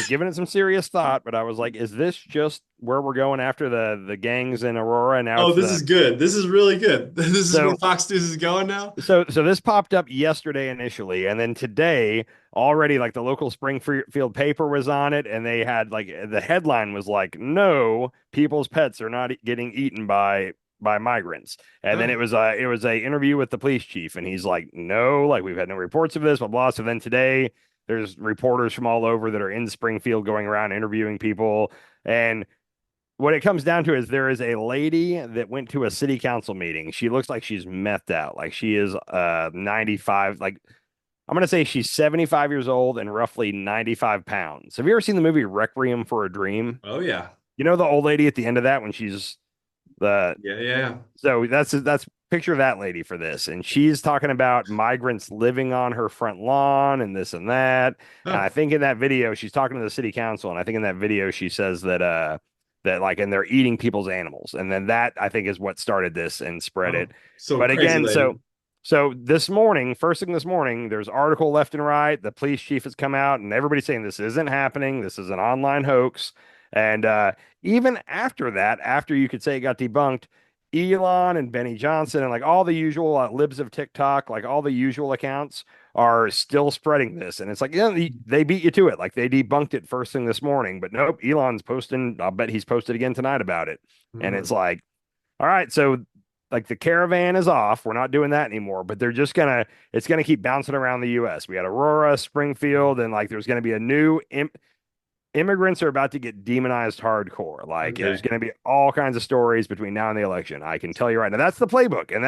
giving it some serious thought, but I was like, is this just where we're going after the gangs in Aurora? And now Oh, it's this the is good. This is really good. This is where so Fox News is going now. so this popped up yesterday initially, and then today already like the local Springfield paper was on it, and they had like the headline was like, "No, people's pets are not getting eaten by migrants." And then Oh, it was a interview with the police chief, and he's like, "No, like we've had no reports of this, blah blah." So then today there's reporters from all over that are in Springfield going around interviewing people, and what it comes down to is there is a lady that went to a city council meeting. She looks like she's methed out. Like she is 95, like I'm gonna say she's 75 years old and roughly 95 pounds. Have you ever seen the movie Requiem for a Dream? oh yeah. You know the old lady at the end of that when she's the Yeah, yeah. so that's picture that lady for this. And she's talking about migrants living on her front lawn and this and that. And I Oh, think in that video, she's talking to the city council. And I think in that video, she says that like, and they're eating people's animals. And then that I think is what started this and spread oh. it. So But crazy again, lady. so this morning, first thing this morning, there's article left and right. The police chief has come out and everybody's saying this isn't happening. This is an online hoax. And even after that, after you could say it got debunked, Elon and Benny Johnson and like all the usual libs of TikTok, like all the usual accounts are still spreading this. And it's like, yeah, they beat you to it. Like they debunked it first thing this morning, but nope, Elon's posting. I'll bet he's posted again tonight about it. And it's Mm. like, all right, so like the caravan is off. We're not doing that anymore, but they're just it's gonna keep bouncing around the US. We got Aurora, Springfield, and like there's gonna be a new immigrants are about to get demonized hardcore. Like there's Okay. going to be all kinds of stories between now and the election. I can tell you right now. That's the playbook, and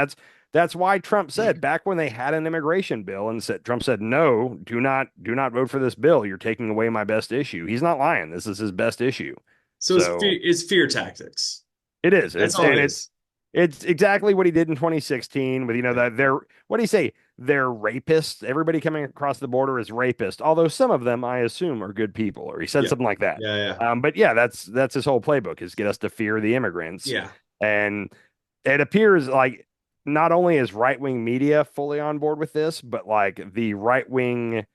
that's why Trump said back when they had an immigration bill and said Trump said no, do not vote for this bill. You're taking away my best issue. He's not lying. This is his best issue. So So it's fear tactics. it is. That's It's all and it it's is. it's exactly what he did in 2016 with Yeah. that they're what do you say? They're rapists. Everybody coming across the border is rapist. Although some of them I assume are good people, or he said Yeah. something like that. Yeah, yeah. But yeah, that's his whole playbook is get us to fear the immigrants. Yeah. And it appears like not only is right-wing media fully on board with this, but like the right-wing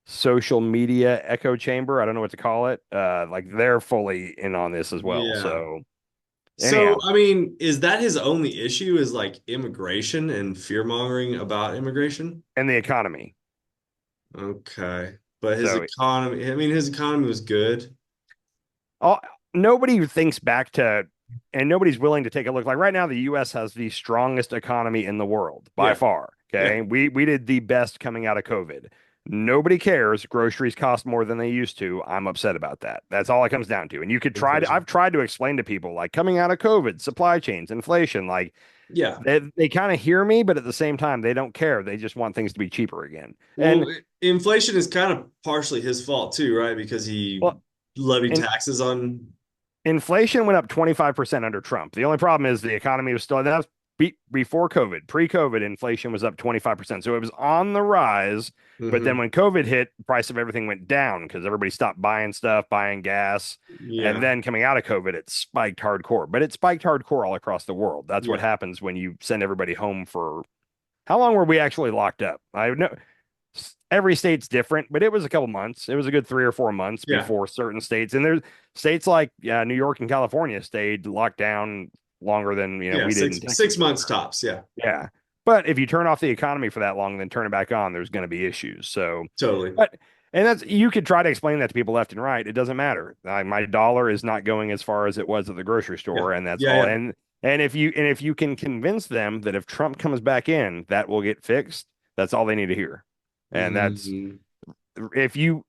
social media echo chamber, I don't know what to call it. Like they're fully in on this as well. Yeah. So So, anyhow, I mean, is that his only issue is like immigration and fear mongering about immigration? and the economy. Okay. But his So economy, I mean, his economy was good. all, nobody thinks back to, and nobody's willing to take a look. Like right now, the U.S. has the strongest economy in the world by Yeah. far. Yeah. Okay, we did the best coming out of COVID. Nobody cares. Groceries cost more than they used to. I'm upset about that. That's all it comes down to. And you could try to. Inflation. I've tried to explain to people like coming out of COVID, supply chains, inflation. Like Yeah. they kind of hear me, but at the same time, they don't care. They just want things to be cheaper again. Well, And inflation is kind of partially his fault too, right? Because he well, levied and taxes on. Inflation went up 25% under Trump. The only problem is the economy was still, that was before COVID. Pre-COVID, inflation was up 25%. So it was on the rise. But then Hmm. when COVID hit, the price of everything went down because everybody stopped buying stuff, buying gas. And Yeah. then coming out of COVID, it spiked hardcore. But it spiked hardcore all across the world. That's what Yeah. happens when you send everybody home for how long were we actually locked up? I know every state's different, but it was a couple months. It was a good 3 or 4 months Yeah. before certain states. And there's states like New York and California stayed locked down longer than Yeah. we did in Six Texas for months sure. tops. Yeah. Yeah. But if you turn off the economy for that long, then turn it back on, there's going to be issues. So, Totally. but, and that's, you could try to explain that to people left and right. It doesn't matter. My dollar is not going as far as it was at the grocery Yeah. store. And that's Yeah. all. Yeah. And if you can convince them that if Trump comes back in, that will get fixed, that's all they need to hear. And that's, Hmm. if you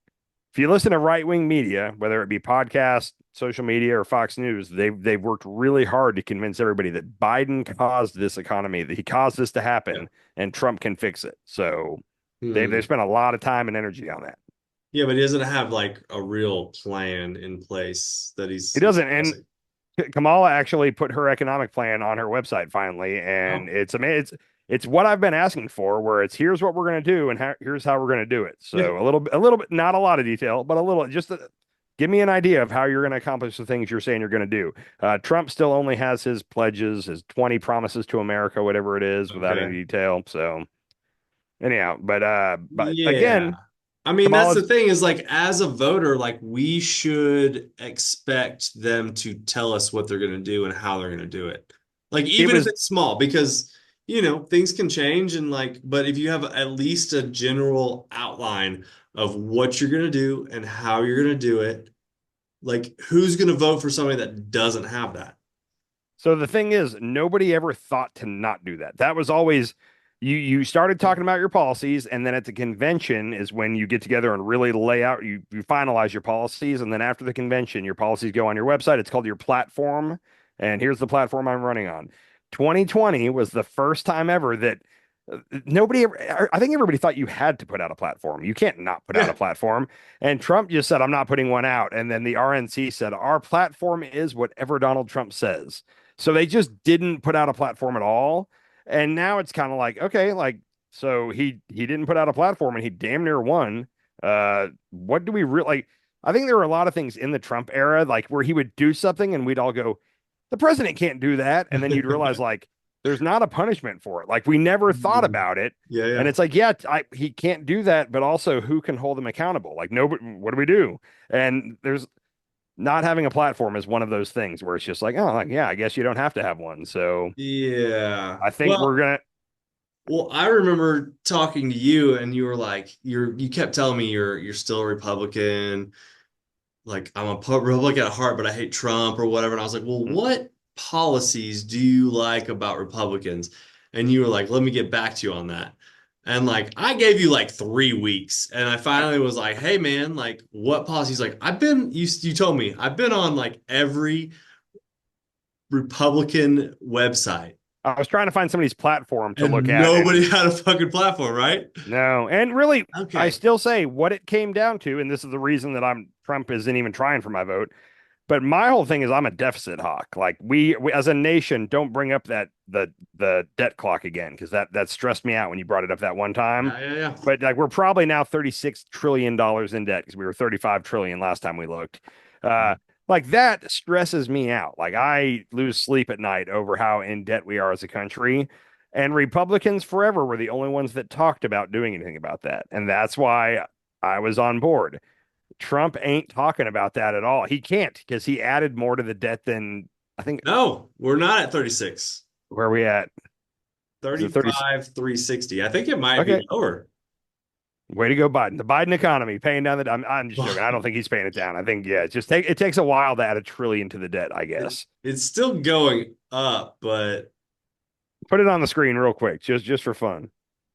listen to right wing media, whether it be podcast, social media, or Fox News, they've worked really hard to convince everybody that Biden caused this economy, that he caused this to Yeah. happen, and Trump can fix it. So they've Hmm. spent a lot of time and energy on that. Yeah, but he doesn't have like a real plan in place that He he's doesn't, and expressing. Kamala actually put her economic plan on her website finally, and Oh, it's amazing. It's what I've been asking for, where it's here's what we're going to do and here's how we're going to do it. yeah. So a little bit, not a lot of detail, but a little, give me an idea of how you're going to accomplish the things you're saying you're going to do. Trump still only has his pledges, his 20 promises to America, whatever it is, without any Okay. detail. So anyhow, but Yeah. again, I mean, that's the Kamala's thing is like as a voter, like we should expect them to tell us what they're going to do and how they're going to do it. Like it even if was it's small, because things can change and like, but if you have at least a general outline of what you're going to do and how you're going to do it, like who's going to vote for somebody that doesn't have that? So the thing is, nobody ever thought to not do that. That was always you started talking about your policies, and then at the convention is when you get together and really lay out you finalize your policies, and then after the convention, your policies go on your website. It's called your platform, and here's the platform I'm running on. 2020 was the first time ever that nobody ever, I think everybody thought you had to put out a platform. You can't not put out a Yeah. platform. And Trump just said, I'm not putting one out. And then the RNC said, our platform is whatever Donald Trump says. So they just didn't put out a platform at all. And now it's kind of like, okay, like, so he didn't put out a platform and he damn near won. What do we really like? I think there were a lot of things in the Trump era, like where he would do something and we'd all go, the president can't do that. And then you'd realize, like, there's not a punishment for it. Like, we never thought about it. Yeah, And yeah. it's like, yeah, he can't do that, but also who can hold him accountable? Like, nobody, what do we do? And there's not having a platform is one of those things where it's just like, oh, like, yeah, I guess you don't have to have one. So Yeah. I think we're Well, gonna. well, I remember talking to you and you were like, you kept telling me you're still a Republican. Like I'm a Republican at heart, but I hate Trump or whatever. And I was like, well, what policies do you like about Republicans? And you were like, let me get back to you on that. And like I gave you like 3 weeks, and I finally was like, hey man, like what policies? Like you told me I've been on like every Republican website, I was trying to find somebody's platform to look and at, and nobody had a fucking platform, right? no, and really, I Okay. still say what it came down to, and this is the reason that I'm Trump isn't even trying for my vote. But my whole thing is I'm a deficit hawk. Like we as a nation don't bring up the debt clock again because that stressed me out when you brought it up that one time. Yeah, yeah, yeah. But like we're probably now $36 trillion in debt because we were 35 trillion last time we looked. Uh, like that stresses me out. Like I lose sleep at night over how in debt we are as a country. And Republicans forever were the only ones that talked about doing anything about that. And that's why I was on board. Trump ain't talking about that at all. He can't because he added more to the debt than I think. No, we're not at 36. Where are we at? Is it 30? 35, 360. I think it might be Okay. lower. Way to go, Biden. The Biden economy paying down the. I'm just joking. I don't think he's paying it down. I think yeah, it takes a while to add a trillion to the debt. I guess. It's still going up, but Put it on the screen real quick, just for fun.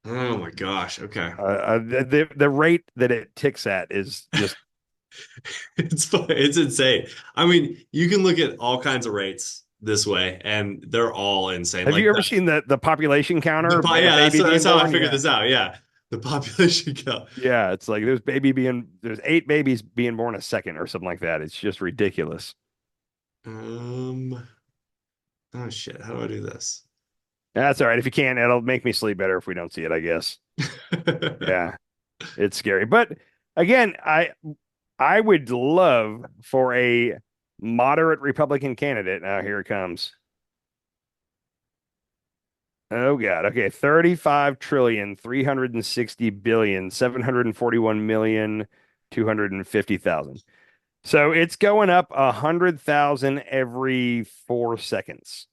oh my gosh. Okay. The rate that it ticks at is just. It's insane. I mean, you can look at all kinds of rates this way, and they're all insane. Have Like you ever seen the population counter of a yeah, baby that's being how I born? figured Yeah. this out. Yeah. The population count. Yeah, it's like there's 8 babies being born a second or something like that. It's just ridiculous. Um, oh shit, how do I do this? That's all right. If you can't, it'll make me sleep better if we don't see it, I guess. Yeah, it's scary. But again, I would love for a moderate Republican candidate. Now here it comes. Oh God. Okay. 35 trillion, 360 billion, 741 million, 250,000. So it's going up 100,000 every 4 seconds. Is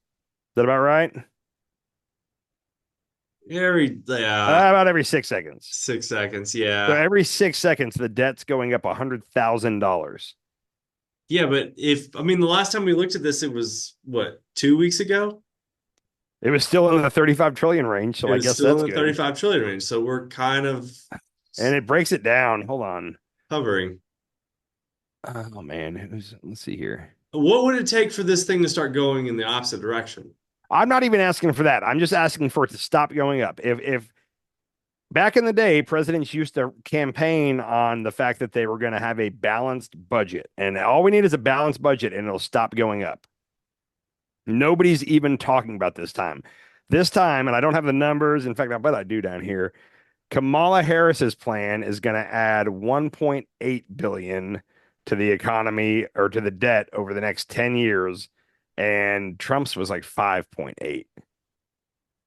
that about right? Every About every 6 seconds. 6 seconds, So yeah. every 6 seconds, the debt's going up $100,000. Yeah, but if I mean the last time we looked at this, it was what, 2 weeks ago? It was still in the 35 trillion range, It so I was guess still that's in the good. 35 trillion range. So we're kind of And it breaks it down. Hold on. hovering. Oh man, let's see here. What would it take for this thing to start going in the opposite direction? I'm not even asking for that. I'm just asking for it to stop going up. If back in the day, presidents used to campaign on the fact that they were going to have a balanced budget, and all we need is a balanced budget, and it'll stop going up. Nobody's even talking about this time. This time, and I don't have the numbers. In fact, I bet I do down here. Kamala Harris's plan is going to add 1.8 billion to the economy or to the debt over the next 10 years, and Trump's was like 5.8.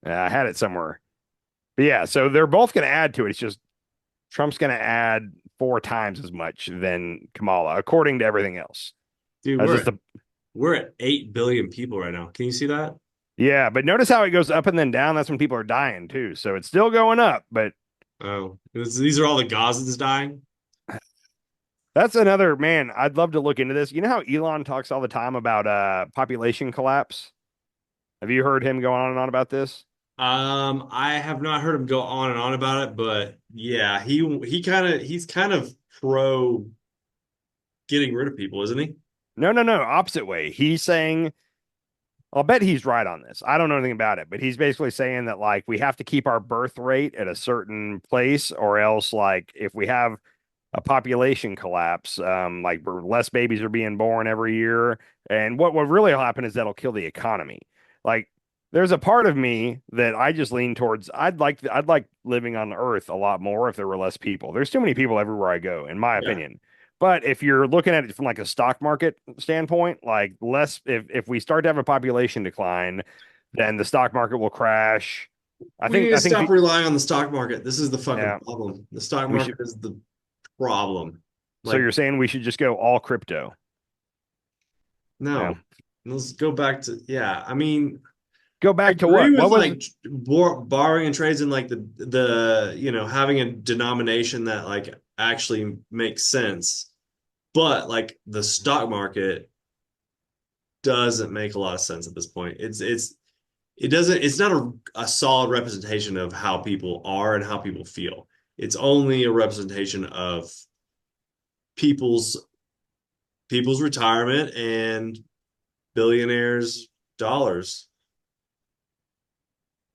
I had it somewhere. But yeah, so they're both going to add to it. It's just Trump's going to add 4 times as much than Kamala, according to everything else. Dude, That's just the we're at 8 billion people right now. Can you see that? yeah, but notice how it goes up and then down. That's when people are dying too. So it's still going up, but Oh, these are all the Gazans dying. that's another man. I'd love to look into this. You know how Elon talks all the time about population collapse? Have you heard him go on and on about this? I have not heard him go on and on about it, but yeah, he's kind of pro getting rid of people, isn't he? No, no, no. Opposite way. He's saying, I'll bet he's right on this. I don't know anything about it, but he's basically saying that like we have to keep our birth rate at a certain place, or else like if we have a population collapse, like where less babies are being born every year, and what really will happen is that'll kill the economy. Like there's a part of me that I just lean towards. I'd like living on Earth a lot more if there were less people. There's too many people everywhere I go, in my Yeah. opinion. But if you're looking at it from like a stock market standpoint, like less if we start to have a population decline, then the stock market will crash. I We need think to I think stop relying on the stock market. This is the fucking yeah, problem. The stock we market should. is the problem. So Like, you're saying we should just go all crypto? Yeah. no. Let's go back to, yeah. I mean, Go I back to agree what? with What was like borrowing and trades and like the having a denomination that like actually makes sense. But like the stock market doesn't make a lot of sense at this point. It doesn't, it's not a solid representation of how people are and how people feel. It's only a representation of people's people's retirement and billionaires' dollars.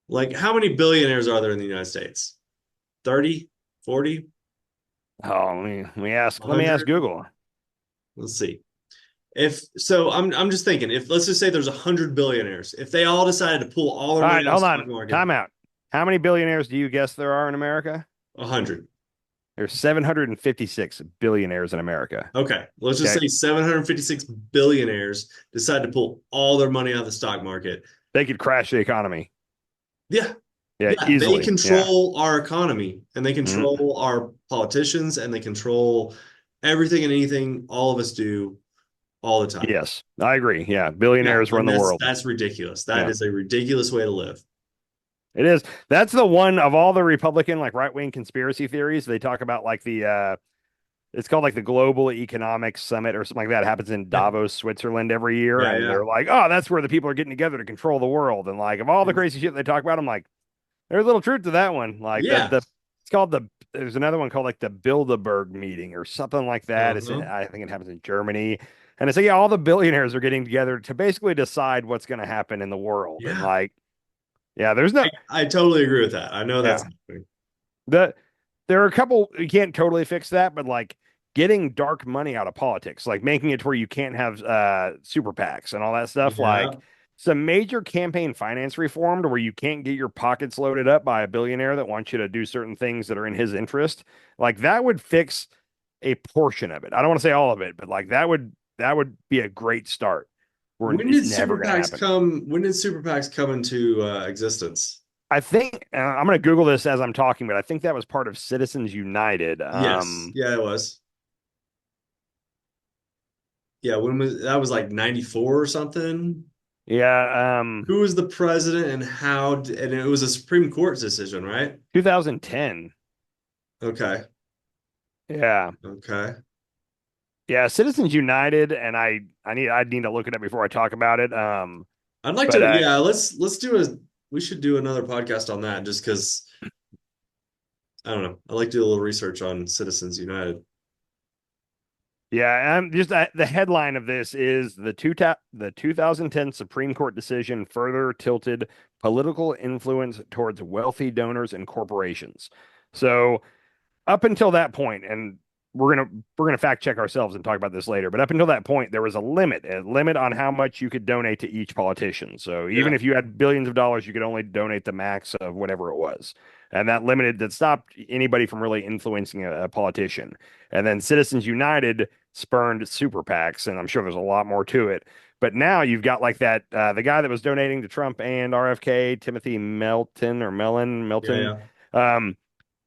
Like, how many billionaires are there in the United States? 30, 40, oh let me ask 100? Google. Let's see. If so, I'm just thinking, if let's just say there's 100 billionaires, if they all decided to pull all their All money right, out of the hold stock on. market, Time out. How many billionaires do you guess there are in America? 100. There's 756 billionaires in America. Okay, let's just Okay. say 756 billionaires decide to pull all their money out of the stock market. They could crash the economy. Yeah, Yeah, yeah, they easily. Yeah. control our economy and they Mhm. control our politicians and they control everything and anything all of us do all the time. Yes, I agree. Yeah, Yeah, billionaires run and the world. that's ridiculous. That Yeah, is a ridiculous way to live. it is. That's the one of all the Republican like right-wing conspiracy theories. They talk about like the it's called like the Global Economic Summit or something like that. It happens in Yeah, Davos, Switzerland every year. yeah, And yeah, they're like, oh, that's where the people are getting together to control the world. And like, of all the crazy shit they talk about, I'm like, there's a little truth to that one. Like yeah. it's called there's another one called like the Bilderberg meeting or something like that. Uh-huh. I think it happens in Germany. And it's like, yeah, all the billionaires are getting together to basically decide what's going to happen in the world. And Yeah, like, yeah, there's no, I totally agree with that. I know that's yeah, happening. the, there are a couple, you can't totally fix that, but like, getting dark money out of politics, like making it to where you can't have super PACs and all that stuff. Yeah. Like some major campaign finance reform to where you can't get your pockets loaded up by a billionaire that wants you to do certain things that are in his interest. Like that would fix a portion of it. I don't want to say all of it, but like that would be a great start. Where When it's did never super going to PACs happen. come? When did super PACs come into existence? I think I'm going to Google this as I'm talking, but I think that was part of Citizens United. Yes. Yeah, it was. Yeah, when was that was like 94 or something? Yeah, Who was the president and and it was a Supreme Court decision, right? 2010. Okay. Yeah. Okay. Yeah, Citizens United, and I need to look it up before I talk about it. I'd like But to, yeah, let's do we should do another podcast on that just because I don't know. I like to do a little research on Citizens United. yeah, just the headline of this is the 2010 Supreme Court decision further tilted political influence towards wealthy donors and corporations. So up until that point, and we're gonna fact check ourselves and talk about this later, but up until that point, there was a limit on how much you could donate to each politician. So even Yeah. if you had billions of dollars, you could only donate the max of whatever it was. And that stopped anybody from really influencing a politician. And then Citizens United spurned super PACs, and I'm sure there's a lot more to it. But now you've got like that the guy that was donating to Trump and RFK, Timothy Melton or Mellon Yeah, Melton. yeah. Um,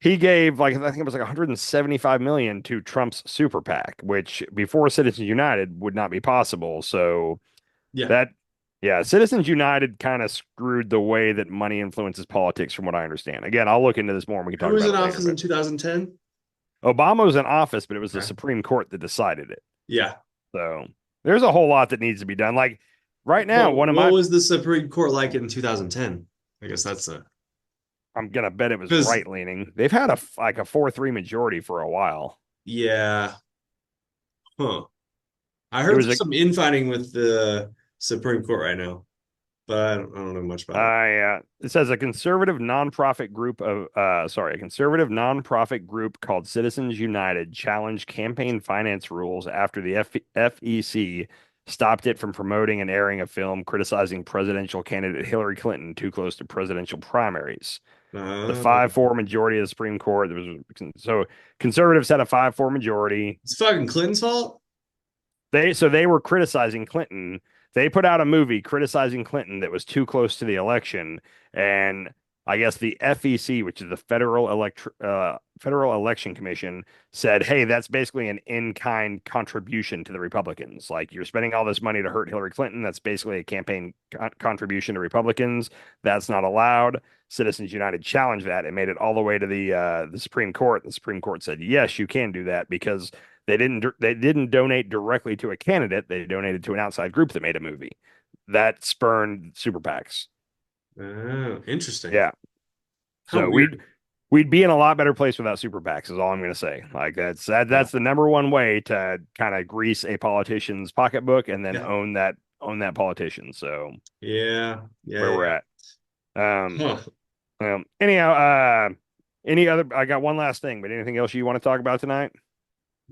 he gave like I think it was like 175 million to Trump's super PAC, which before Citizens United would not be possible. So Yeah. that, yeah, Citizens United kind of screwed the way that money influences politics, from what I understand. Again, I'll look into this more and we can Who talk was about in it later. office in But 2010? Obama was in office, but it was the Okay. Supreme Court that decided it. Yeah. So there's a whole lot that needs to be done. Like right now, What one of what my, was the Supreme Court like in 2010? I guess that's a I'm gonna bet it was because right leaning. They've had a 4-3 majority for a while. yeah. Huh. I It heard was there's a some infighting with the Supreme Court right now, but I don't know much about it. It says a conservative nonprofit group a conservative nonprofit group called Citizens United challenged campaign finance rules after the FEC stopped it from promoting and airing a film criticizing presidential candidate Hillary Clinton too close to presidential primaries. The Uh, 5-4 majority of the Supreme Court, so conservatives had a 5-4 majority. it's fucking Clinton's fault. They were criticizing Clinton. They put out a movie criticizing Clinton that was too close to the election, and I guess the FEC, which is the Federal Election Commission, said, "Hey, that's basically an in-kind contribution to the Republicans. Like you're spending all this money to hurt Hillary Clinton. That's basically a campaign contribution to Republicans. That's not allowed." Citizens United challenged that and made it all the way to the Supreme Court. The Supreme Court said, "Yes, you can do that because." They didn't donate directly to a candidate. They donated to an outside group that made a movie. That spurned super PACs. Oh, interesting. Yeah. How So we'd weird. we'd be in a lot better place without super PACs is all I'm going to say. Like Yeah. that's the number one way to kind of grease a politician's pocketbook and then Yeah. own that politician. So Yeah. where Yeah. we're Yeah. at. Um Huh. anyhow, any other I got one last thing, but anything else you want to talk about tonight?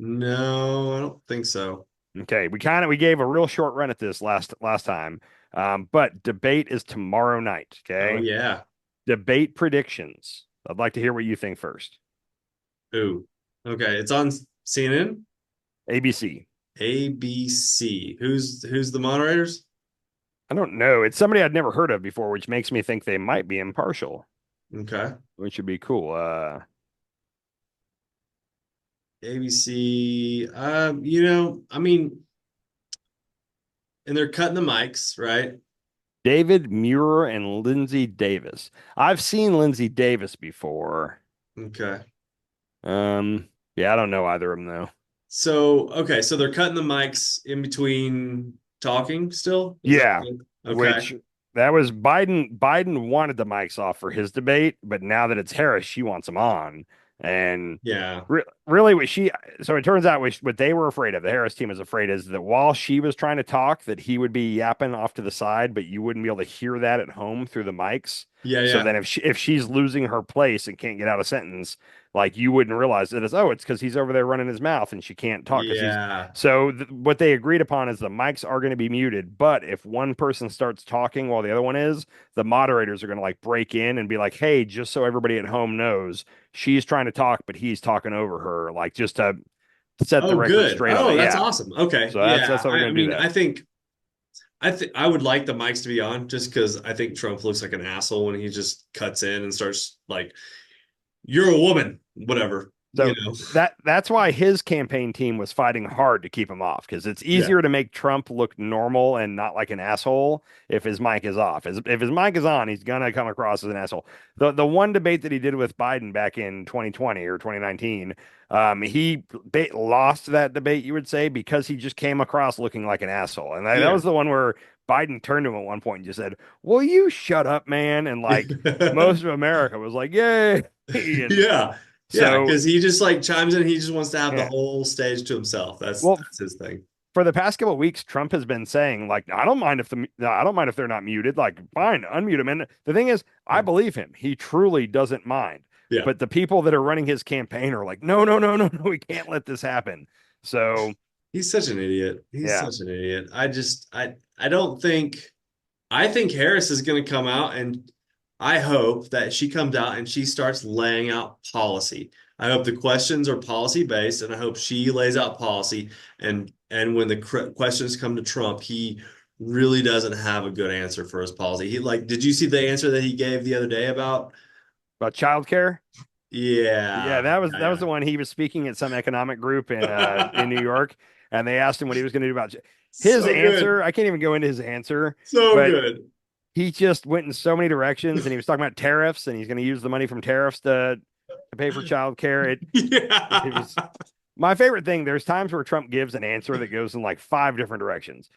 No, I don't think so. Okay, we gave a real short run at this last time, but debate is tomorrow night. Oh Okay, yeah. debate predictions. I'd like to hear what you think first. Ooh. Okay. It's on CNN, ABC. ABC. Who's the moderators? I don't know. It's somebody I'd never heard of before, which makes me think they might be impartial, Okay. which would be cool. ABC. I mean, and they're cutting the mics, right? David Muir and Lindsay Davis. I've seen Lindsay Davis before. Okay. Yeah, I don't know either of them though. Okay, so they're cutting the mics in between talking still? Is that Yeah, good? Okay. which that was Biden. Biden wanted the mics off for his debate, but now that it's Harris, she wants them on. And Yeah. really, so it turns out what they were afraid of, the Harris team is afraid, is that while she was trying to talk, that he would be yapping off to the side, but you wouldn't be able to hear that at home through the mics. Yeah, So yeah. then if she's losing her place and can't get out a sentence, Like you wouldn't realize it as, oh, it's because he's over there running his mouth and she can't talk because he's. Yeah. So what they agreed upon is the mics are going to be muted, but if one person starts talking while the other one is, the moderators are going to like break in and be like, hey, just so everybody at home knows, she's trying to talk, but he's talking over her, like just to set the Oh, record good. straight on Oh, it. that's Yeah. awesome. Okay. So that's Yeah. how they're I going to do mean, that. I think I would like the mics to be on just because I think Trump looks like an asshole when he just cuts in and starts like, "You're a woman," whatever, So that's why his campaign team was fighting hard to keep him off because it's Yeah. easier to make Trump look normal and not like an asshole if his mic is off. If his mic is on, he's gonna come across as an asshole. The one debate that he did with Biden back in 2020 or 2019, he lost that debate, you would say, because he just came across looking like an asshole. And that Yeah. was the one where Biden turned to him at one point and just said, "Will you shut up, man?" And like most of America was like, "Yay!" And Yeah. Yeah, so because he just like chimes in. He just wants to have the yeah. whole stage to himself. Well, That's his thing. for the past couple of weeks, Trump has been saying, like, I don't mind if they're not muted. Like, fine, unmute them. And the thing is, I believe him. He truly doesn't mind. Yeah. But the people that are running his campaign are like, no, no, no, no, no, we can't let this happen. So He's such an idiot. He's yeah. such an idiot. I don't think I think Harris is going to come out and I hope that she comes out and she starts laying out policy. I hope the questions are policy based and I hope she lays out policy and when the questions come to Trump, he really doesn't have a good answer for his policy. He like, did you see the answer that he gave the other day about? About childcare. Yeah, Yeah, that was the one he was speaking at some economic group in New yeah. York, and they asked him what he was going to do about his So good. answer. I can't even go into his answer, So but good. he just went in so many directions and he was talking about tariffs and he's going to use the money from tariffs to pay for childcare. It Yeah. was my favorite thing. There's times where Trump gives an answer that goes in like five different directions.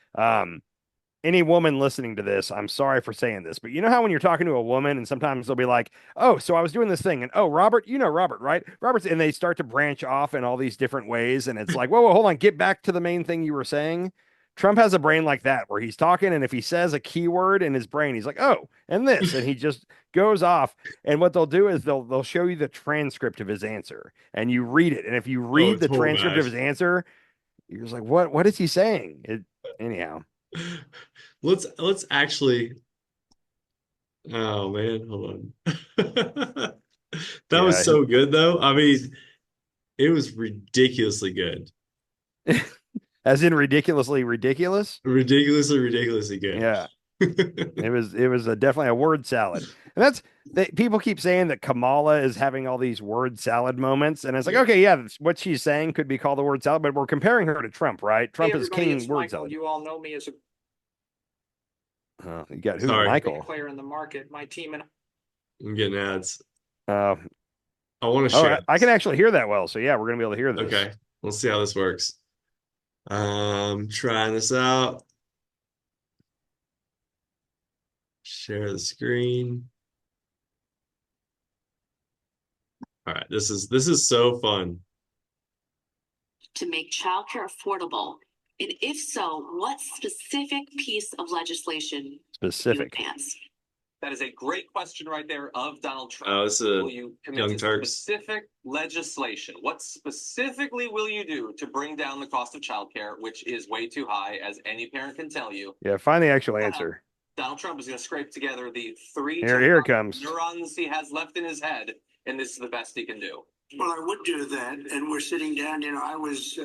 Any woman listening to this, I'm sorry for saying this, but you know how when you're talking to a woman and sometimes they'll be like, "Oh, so I was doing this thing," and "Oh, Robert, you know Robert, right? Robert's," and they start to branch off in all these different ways, and it's like, "Whoa, whoa, hold on, get back to the main thing you were saying." Trump has a brain like that where he's talking, and if he says a keyword in his brain, he's like, "Oh, and this," and he just goes off. And what they'll do is they'll show you the transcript of his answer, and you read it, and if you Oh, read the total transcript of his mash. answer, you're just like, "What is he saying?" Anyhow. Let's actually. Oh man, hold on. That was Yeah, so good though. I mean, it was ridiculously good. as in ridiculously ridiculous. Ridiculously, ridiculously good. Yeah, it was definitely a word salad, and that's people keep saying that Kamala is having all these word salad moments, and it's like, Yeah. okay, yeah, what she's saying could be called a word salad, but we're comparing her to Trump, right? Hey Trump is everybody, king it's word Michael. salad. You all know me as a You got who? Sorry, big Michael. player in the market. My team and I'm getting ads. Uh, I want to oh, share I can this. actually hear that well, so yeah, we're gonna be able to hear this. Okay, let's see how this works. Trying this out. Share the screen. All right, this is so fun. To make childcare affordable? And if so, what specific piece of legislation you Specific. advance? that is a great question right there of Donald Trump. Oh, this is Will you commit Young to Turks. specific legislation? What specifically will you do to bring down the cost of childcare, which is way too high, as any parent can tell you? Yeah, find the actual answer. Donald Trump is going to scrape together the three Here it comes. neurons he has left in his head, and this is the best he can do. Well, I would do that, and we're sitting down. I was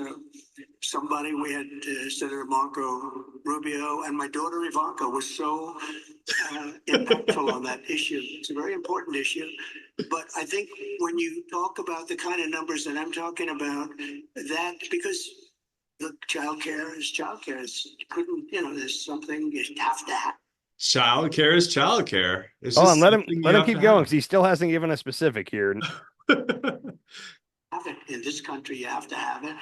somebody. We had Senator Marco Rubio, and my daughter Ivanka was so impactful on that issue. It's a very important issue, but I think when you talk about the kind of numbers that I'm talking about, that because the child care is child care, couldn't there's something you have to have. Child care is child care. It's Hold just on, something you let him have keep to going have. because he still hasn't given a specific here. Have it in this country, you have to have it.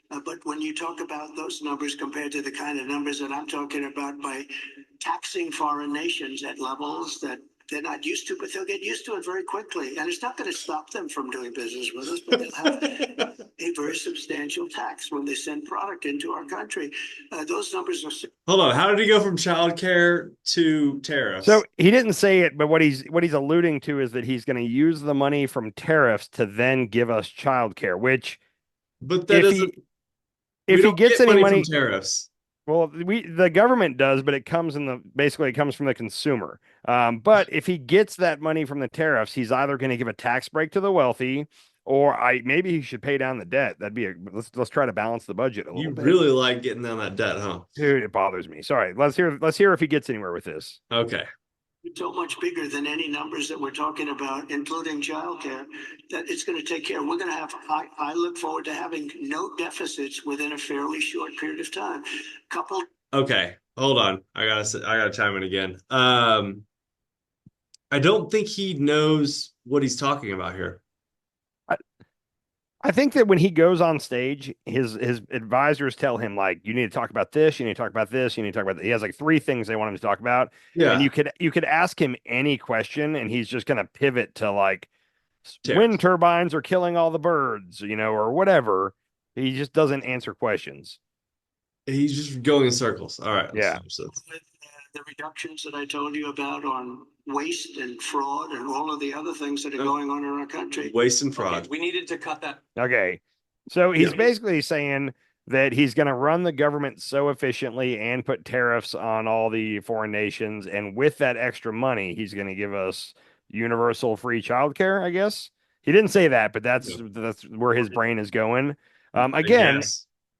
But when you talk about those numbers compared to the kind of numbers that I'm talking about by taxing foreign nations at levels that they're not used to, but they'll get used to it very quickly. And it's not going to stop them from doing business with us, but they'll have a very substantial tax when they send product into our country. Those numbers are. Hold on. How did he go from childcare to tariffs? So he didn't say it, but what he's alluding to is that he's going to use the money from tariffs to then give us childcare, which but that if he gets any money from tariffs. Well, the government does, but it comes it comes from the consumer. But if he gets that money from the tariffs, he's either going to give a tax break to the wealthy, or maybe he should pay down the debt. That'd be let's try to balance the budget a little bit. You really like getting down that debt, huh? Dude, it bothers me. Sorry. Let's hear if he gets anywhere with this. Okay. So much bigger than any numbers that we're talking about, including childcare, that it's going to take care. We're going to have, I look forward to having no deficits within a fairly short period of time. Okay, hold on. I gotta chime in again. I don't think he knows what he's talking about here. I think that when he goes on stage, his advisors tell him, like, you need to talk about this, you need to talk about this, you need to talk about that. He has like 3 things they want him to talk about. Yeah. And you could ask him any question and he's just gonna pivot to like Tariffs. Wind turbines are killing all the birds, or whatever. He just doesn't answer questions. He's just going in circles. All right. Yeah. With the reductions that I told you about on waste and fraud and all of the other things that are going on in our country. Waste and fraud. Okay, we needed to cut that. Okay. So he's basically saying that he's going to run the government so efficiently and put tariffs on all the foreign nations. And with that extra money, he's going to give us universal free childcare, I guess. He didn't say that, but that's where his brain is going. Again,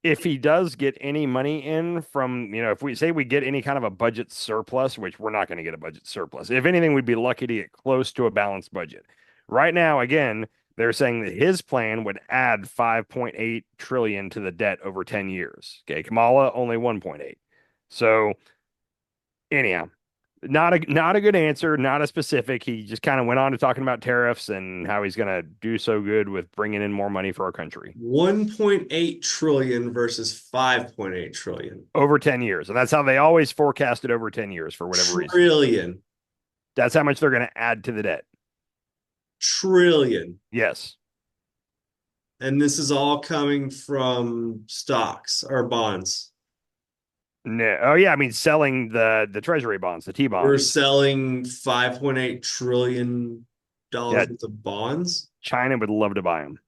if he does get any money in from, if we say we get any kind of a budget surplus, which we're not going to get a budget surplus. If anything, we'd be lucky to get close to a balanced budget. Right now, again, they're saying that his plan would add 5.8 trillion to the debt over 10 years. Okay, Kamala only 1.8. So anyhow, not a good answer, not a specific. He just kind of went on to talking about tariffs and how he's going to do so good with bringing in more money for our country. 1.8 trillion versus 5.8 trillion over 10 years. And that's how they always forecast it over 10 years for whatever reason. Trillion. That's how much they're going to add to the debt. Trillion. Yes. And this is all coming from stocks or bonds. No. Oh yeah, I mean selling the treasury bonds, the T-bonds. We're selling $5.8 trillion worth of bonds. China would love to buy them.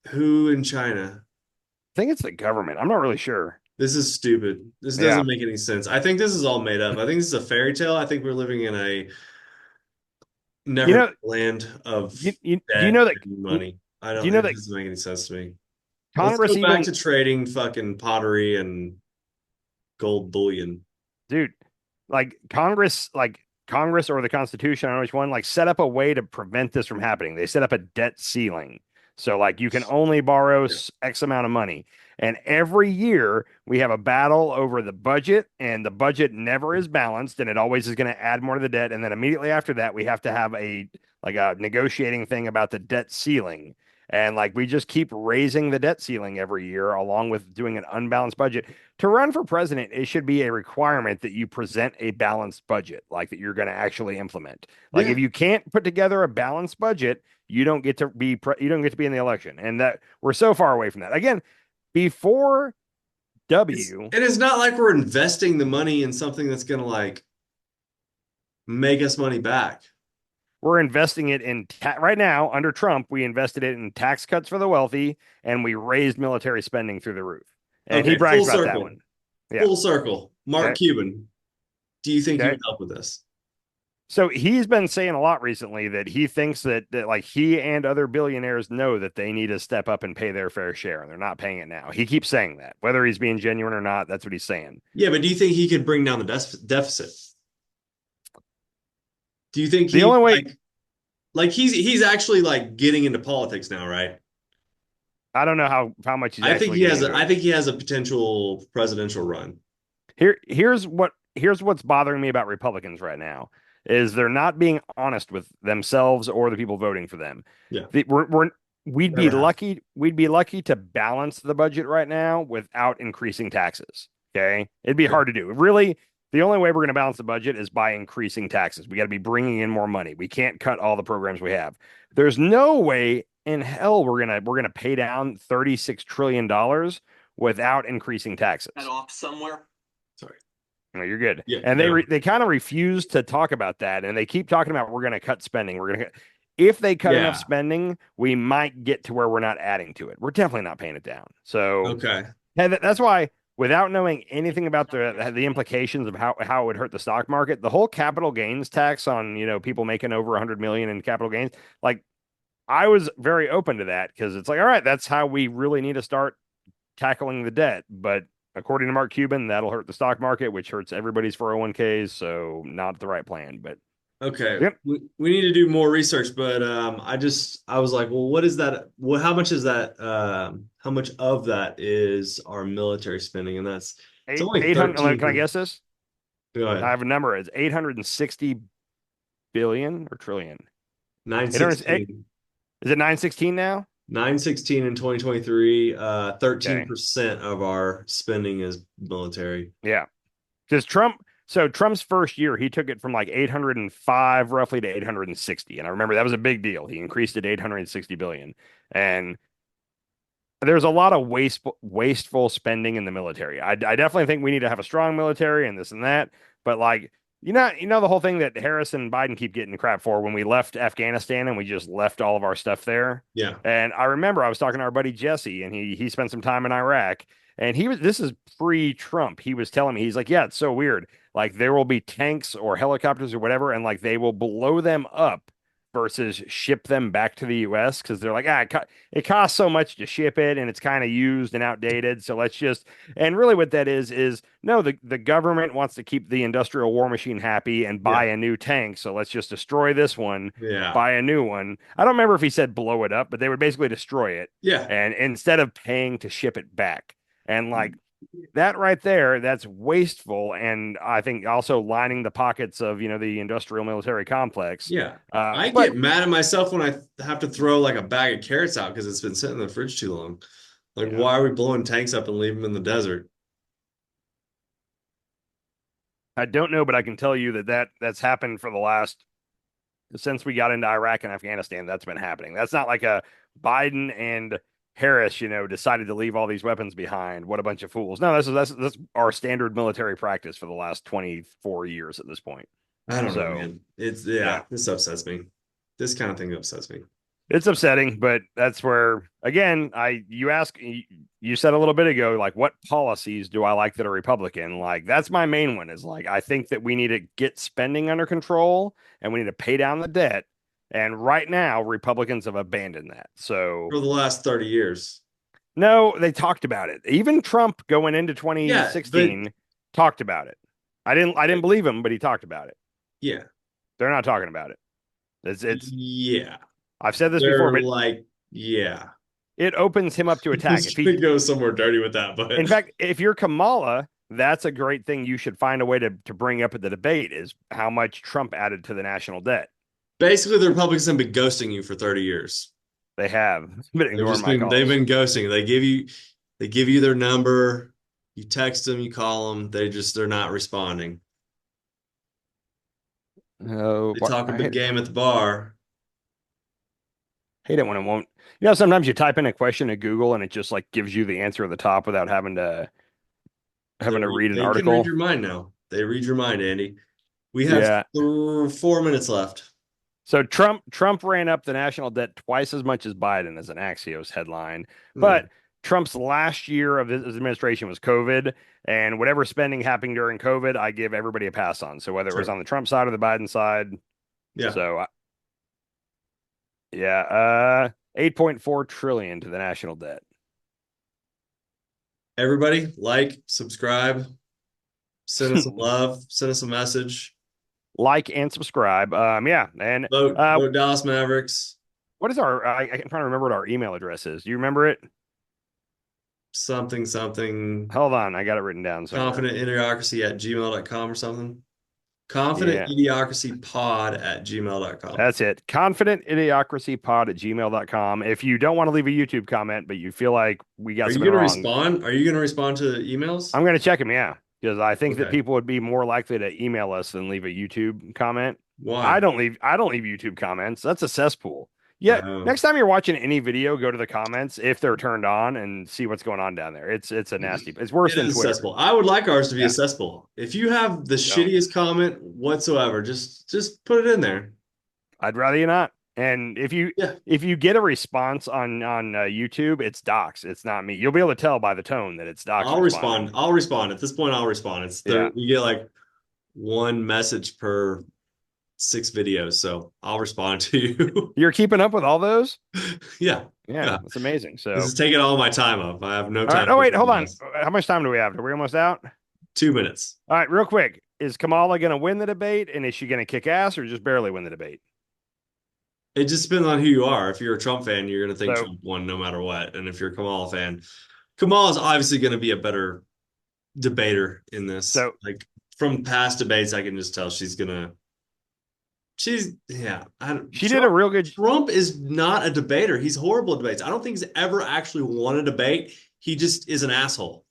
Who in China? I think it's the government. I'm not really sure. This is stupid. This doesn't make any sense. I think this is all made up. I think this is a fairy tale. I think we're living in a land of money. I don't think this doesn't make any sense to me. Congress Let's go back to trading fucking pottery and gold bullion. Dude, Congress or the Constitution, I don't know which one, set up a way to prevent this from happening. They set up a debt ceiling. So you can only borrow X amount of money. And every year we have a battle over the budget, and the budget never is balanced, and it always is going to add more to the debt. And then immediately after that, we have to have a negotiating thing about the debt ceiling. And we just keep raising the debt ceiling every year, along with doing an unbalanced budget. To run for president, it should be a requirement that you present a balanced budget, that you're going to actually implement. If you can't put together a balanced budget, you don't get to be in the election. And that we're so far away from that. Again, before and it's not like we're investing the money in something that's going to make us money back. We're investing it in right now under Trump. We invested it in tax cuts for the wealthy, and we raised military spending through the roof. And he brags about that one. Yeah. Full circle. Mark Cuban. Do you think he would help with this? So he's been saying a lot recently that he thinks that he and other billionaires know that they need to step up and pay their fair share, and they're not paying it now. He keeps saying that, whether he's being genuine or not. That's what he's saying. Yeah, but do you think he could bring down the deficit? Do you think the only way, he's actually getting into politics now, right? I don't know how much he's. I think he has a potential presidential run. Here's what's bothering me about Republicans right now is they're not being honest with themselves or the people voting for them. Yeah, we'd be lucky to balance the budget right now without increasing taxes. Okay, it'd be hard to do. Really, The only way we're going to balance the budget is by increasing taxes. We got to be bringing in more money. We can't cut all the programs we have. There's no way in hell we're gonna pay down $36 trillion without increasing taxes. Head off somewhere. Sorry. No, you're good. Yeah, And they kind of refuse to talk about that, and they keep talking about we're going to cut spending. If they cut enough spending, we might get to where we're not adding to it. We're definitely not paying it down. So Okay. and that's why, without knowing anything about the implications of how it would hurt the stock market, the whole capital gains tax on people making over 100 million in capital gains, like I was very open to that because it's like, all right, that's how we really need to start tackling the debt. But according to Mark Cuban, that'll hurt the stock market, which hurts everybody's 401ks. So not the right plan. But Okay. yep. We need to do more research, but I was like, well, what is that? Well, how much is that? How much of that is our military spending? And it's only 800. 13. Can I guess this? Go ahead. I have a number. It's 860 billion or trillion. 916. Is it 916 now? 916 in 2023. 13% of our spending is military. Yeah. Because Trump's first year, he took it from like 805 roughly to 860. And I remember that was a big deal. He increased it 860 billion. And there's a lot of wasteful spending in the military. I definitely think we need to have a strong military and this and that. But like, the whole thing that Harris and Biden keep getting crap for when we left Afghanistan and we just left all of our stuff there. Yeah. And I remember I was talking to our buddy Jesse, and he spent some time in Iraq. And this is pre-Trump. He was telling me, he's like, yeah, it's so weird. Like there will be tanks or helicopters or whatever, and like they will blow them up versus ship them back to the US because they're like, it costs so much to ship it and it's kind of used and outdated. So and really what that is no, the government wants to keep the industrial war machine happy and buy a new tank. So let's just destroy this one, buy a new one. I don't remember if he said blow it up, but they would basically destroy it. Yeah. And instead of paying to ship it back. And like that right there, that's wasteful. And I think also lining the pockets of, the industrial military complex. Yeah. I get mad at myself when I have to throw like a bag of carrots out because it's been sitting in the fridge too long. Like, why are we blowing tanks up and leaving them in the desert? I don't know, but I can tell you that's happened for since we got into Iraq and Afghanistan, that's been happening. That's not like a Biden and Harris, decided to leave all these weapons behind. What a bunch of fools. No, that's our standard military practice for the last 24 years at this point. I don't know, man. This upsets me. This kind of thing upsets me. It's upsetting, but that's where, again, you said a little bit ago, like, what policies do I like that are Republican? Like, that's my main one is like, I think that we need to get spending under control and we need to pay down the debt. And right now, Republicans have abandoned that. So for the last 30 years. No, they talked about it. Even Trump going into 2016 talked about it. I didn't believe him, but he talked about it. Yeah. They're not talking about it. It's yeah. I've said this before, but it opens him up to attack. If he goes somewhere dirty with that, but in fact, if you're Kamala, that's a great thing you should find a way to bring up at the debate is how much Trump added to the national debt. Basically, the Republicans have been ghosting you for 30 years. They have. They've been ghosting. They give you their number. You text them, you call them. They're not responding. No, they talk a big game at the bar. Hate it when it won't. Sometimes you type in a question to Google and it just like gives you the answer at the top without having to read an article. They can read your mind now. They read your mind, Andy. We have 4 minutes left. So Trump ran up the national debt twice as much as Biden as an Axios headline. But Trump's last year of his administration was COVID, and whatever spending happening during COVID, I give everybody a pass on. So whether it was on the Trump side or the Biden side. Yeah. So 8.4 trillion to the national debt. Everybody, like, subscribe, send us some love, send us a message. Like and subscribe. And vote Dallas Mavericks. What is I'm trying to remember what our email address is. Do you remember it? Something. Hold on, I got it written down. ConfidentIdiocracy@gmail.com or something. ConfidentIdiocracyPod@gmail.com. That's it. ConfidentIdiocracyPod@gmail.com. If you don't want to leave a YouTube comment, but you feel like we got something wrong. Are you going to respond to emails? I'm going to check them, yeah. because I think that Okay. people would be more likely to email us than leave a YouTube comment. Why? I don't leave YouTube comments. That's a cesspool. Yeah, Oh. next time you're watching any video, go to the comments if they're turned on and see what's going on down there. It's a nasty. It's worse It than is a Twitter. cesspool. I would like ours to be a Yeah. cesspool. If you have the No, shittiest comment whatsoever, just put it in there. I'd rather you not. And Yeah. if you get a response on YouTube, it's docs. It's not me. You'll be able to tell by the tone that it's docs I'll responding. respond. I'll respond. At this point, I'll respond. It's Yeah. there. You get like one message per 6 videos, so I'll respond to you. You're keeping up with all those? Yeah. Yeah, Yeah. that's amazing. So, This is taking all my time up. I have no all right. time Oh, for wait, hold anything on. else. How much time do we have? Are we almost out? 2 minutes. All right, real quick. Is Kamala going to win the debate? And is she going to kick ass or just barely win the debate? It just depends on who you are. If you're a Trump fan, you're going to think So- Trump won no matter what. And if you're a Kamala fan, Kamala's obviously going to be a better debater in this. So- like from past debates, I can just tell yeah. She did a real good. Trump is not a debater. He's horrible at debates. I don't think he's ever actually won a debate. He just is an asshole.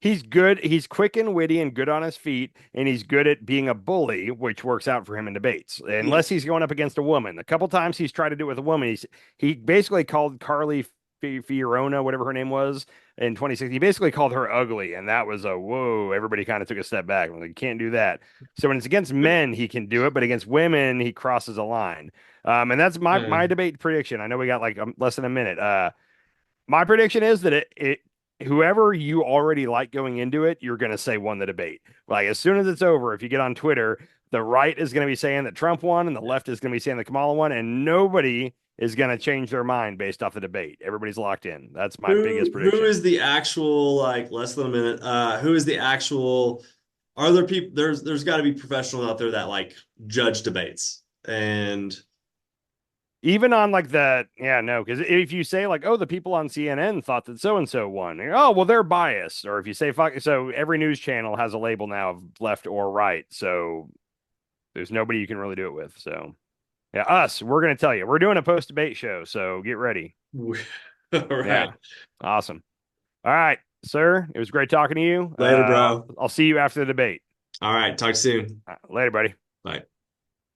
He's good. He's quick and witty and good on his feet, and he's good at being a bully, which works out for him in debates. Unless he's going up against a woman. A couple times he's tried to do it with a woman. He basically called Carly Fiorina, whatever her name was, in 2016. He basically called her ugly, and that was a whoa. Everybody kind of took a step back. Like, you can't do that. So when it's against men, he can do it, but against women, he crosses a line. And that's my debate prediction. I know we got like less than a minute. My prediction is that whoever you already like going into it, you're going to say won the debate. Like as soon as it's over, if you get on Twitter, the right is going to be saying that Trump won and the left is going to be saying that Kamala won, and nobody is going to change their mind based off the debate. Everybody's locked in. That's my biggest prediction. Who is the actual, like less than a minute? Who is the actual, are there people, there's got to be professionals out there that like judge debates and Even on like because if you say like, oh, the people on CNN thought that so and so won, oh, well, they're biased. Or if you say fuck, so every news channel has a label now of left or right. So there's nobody you can really do it with. So yeah, we're gonna tell you, we're doing a post debate show. So get ready. all right. Yeah, awesome. All right, sir. It was great talking to you. Later, bro. I'll see you after the debate. All right. Talk soon. Later, buddy. Bye.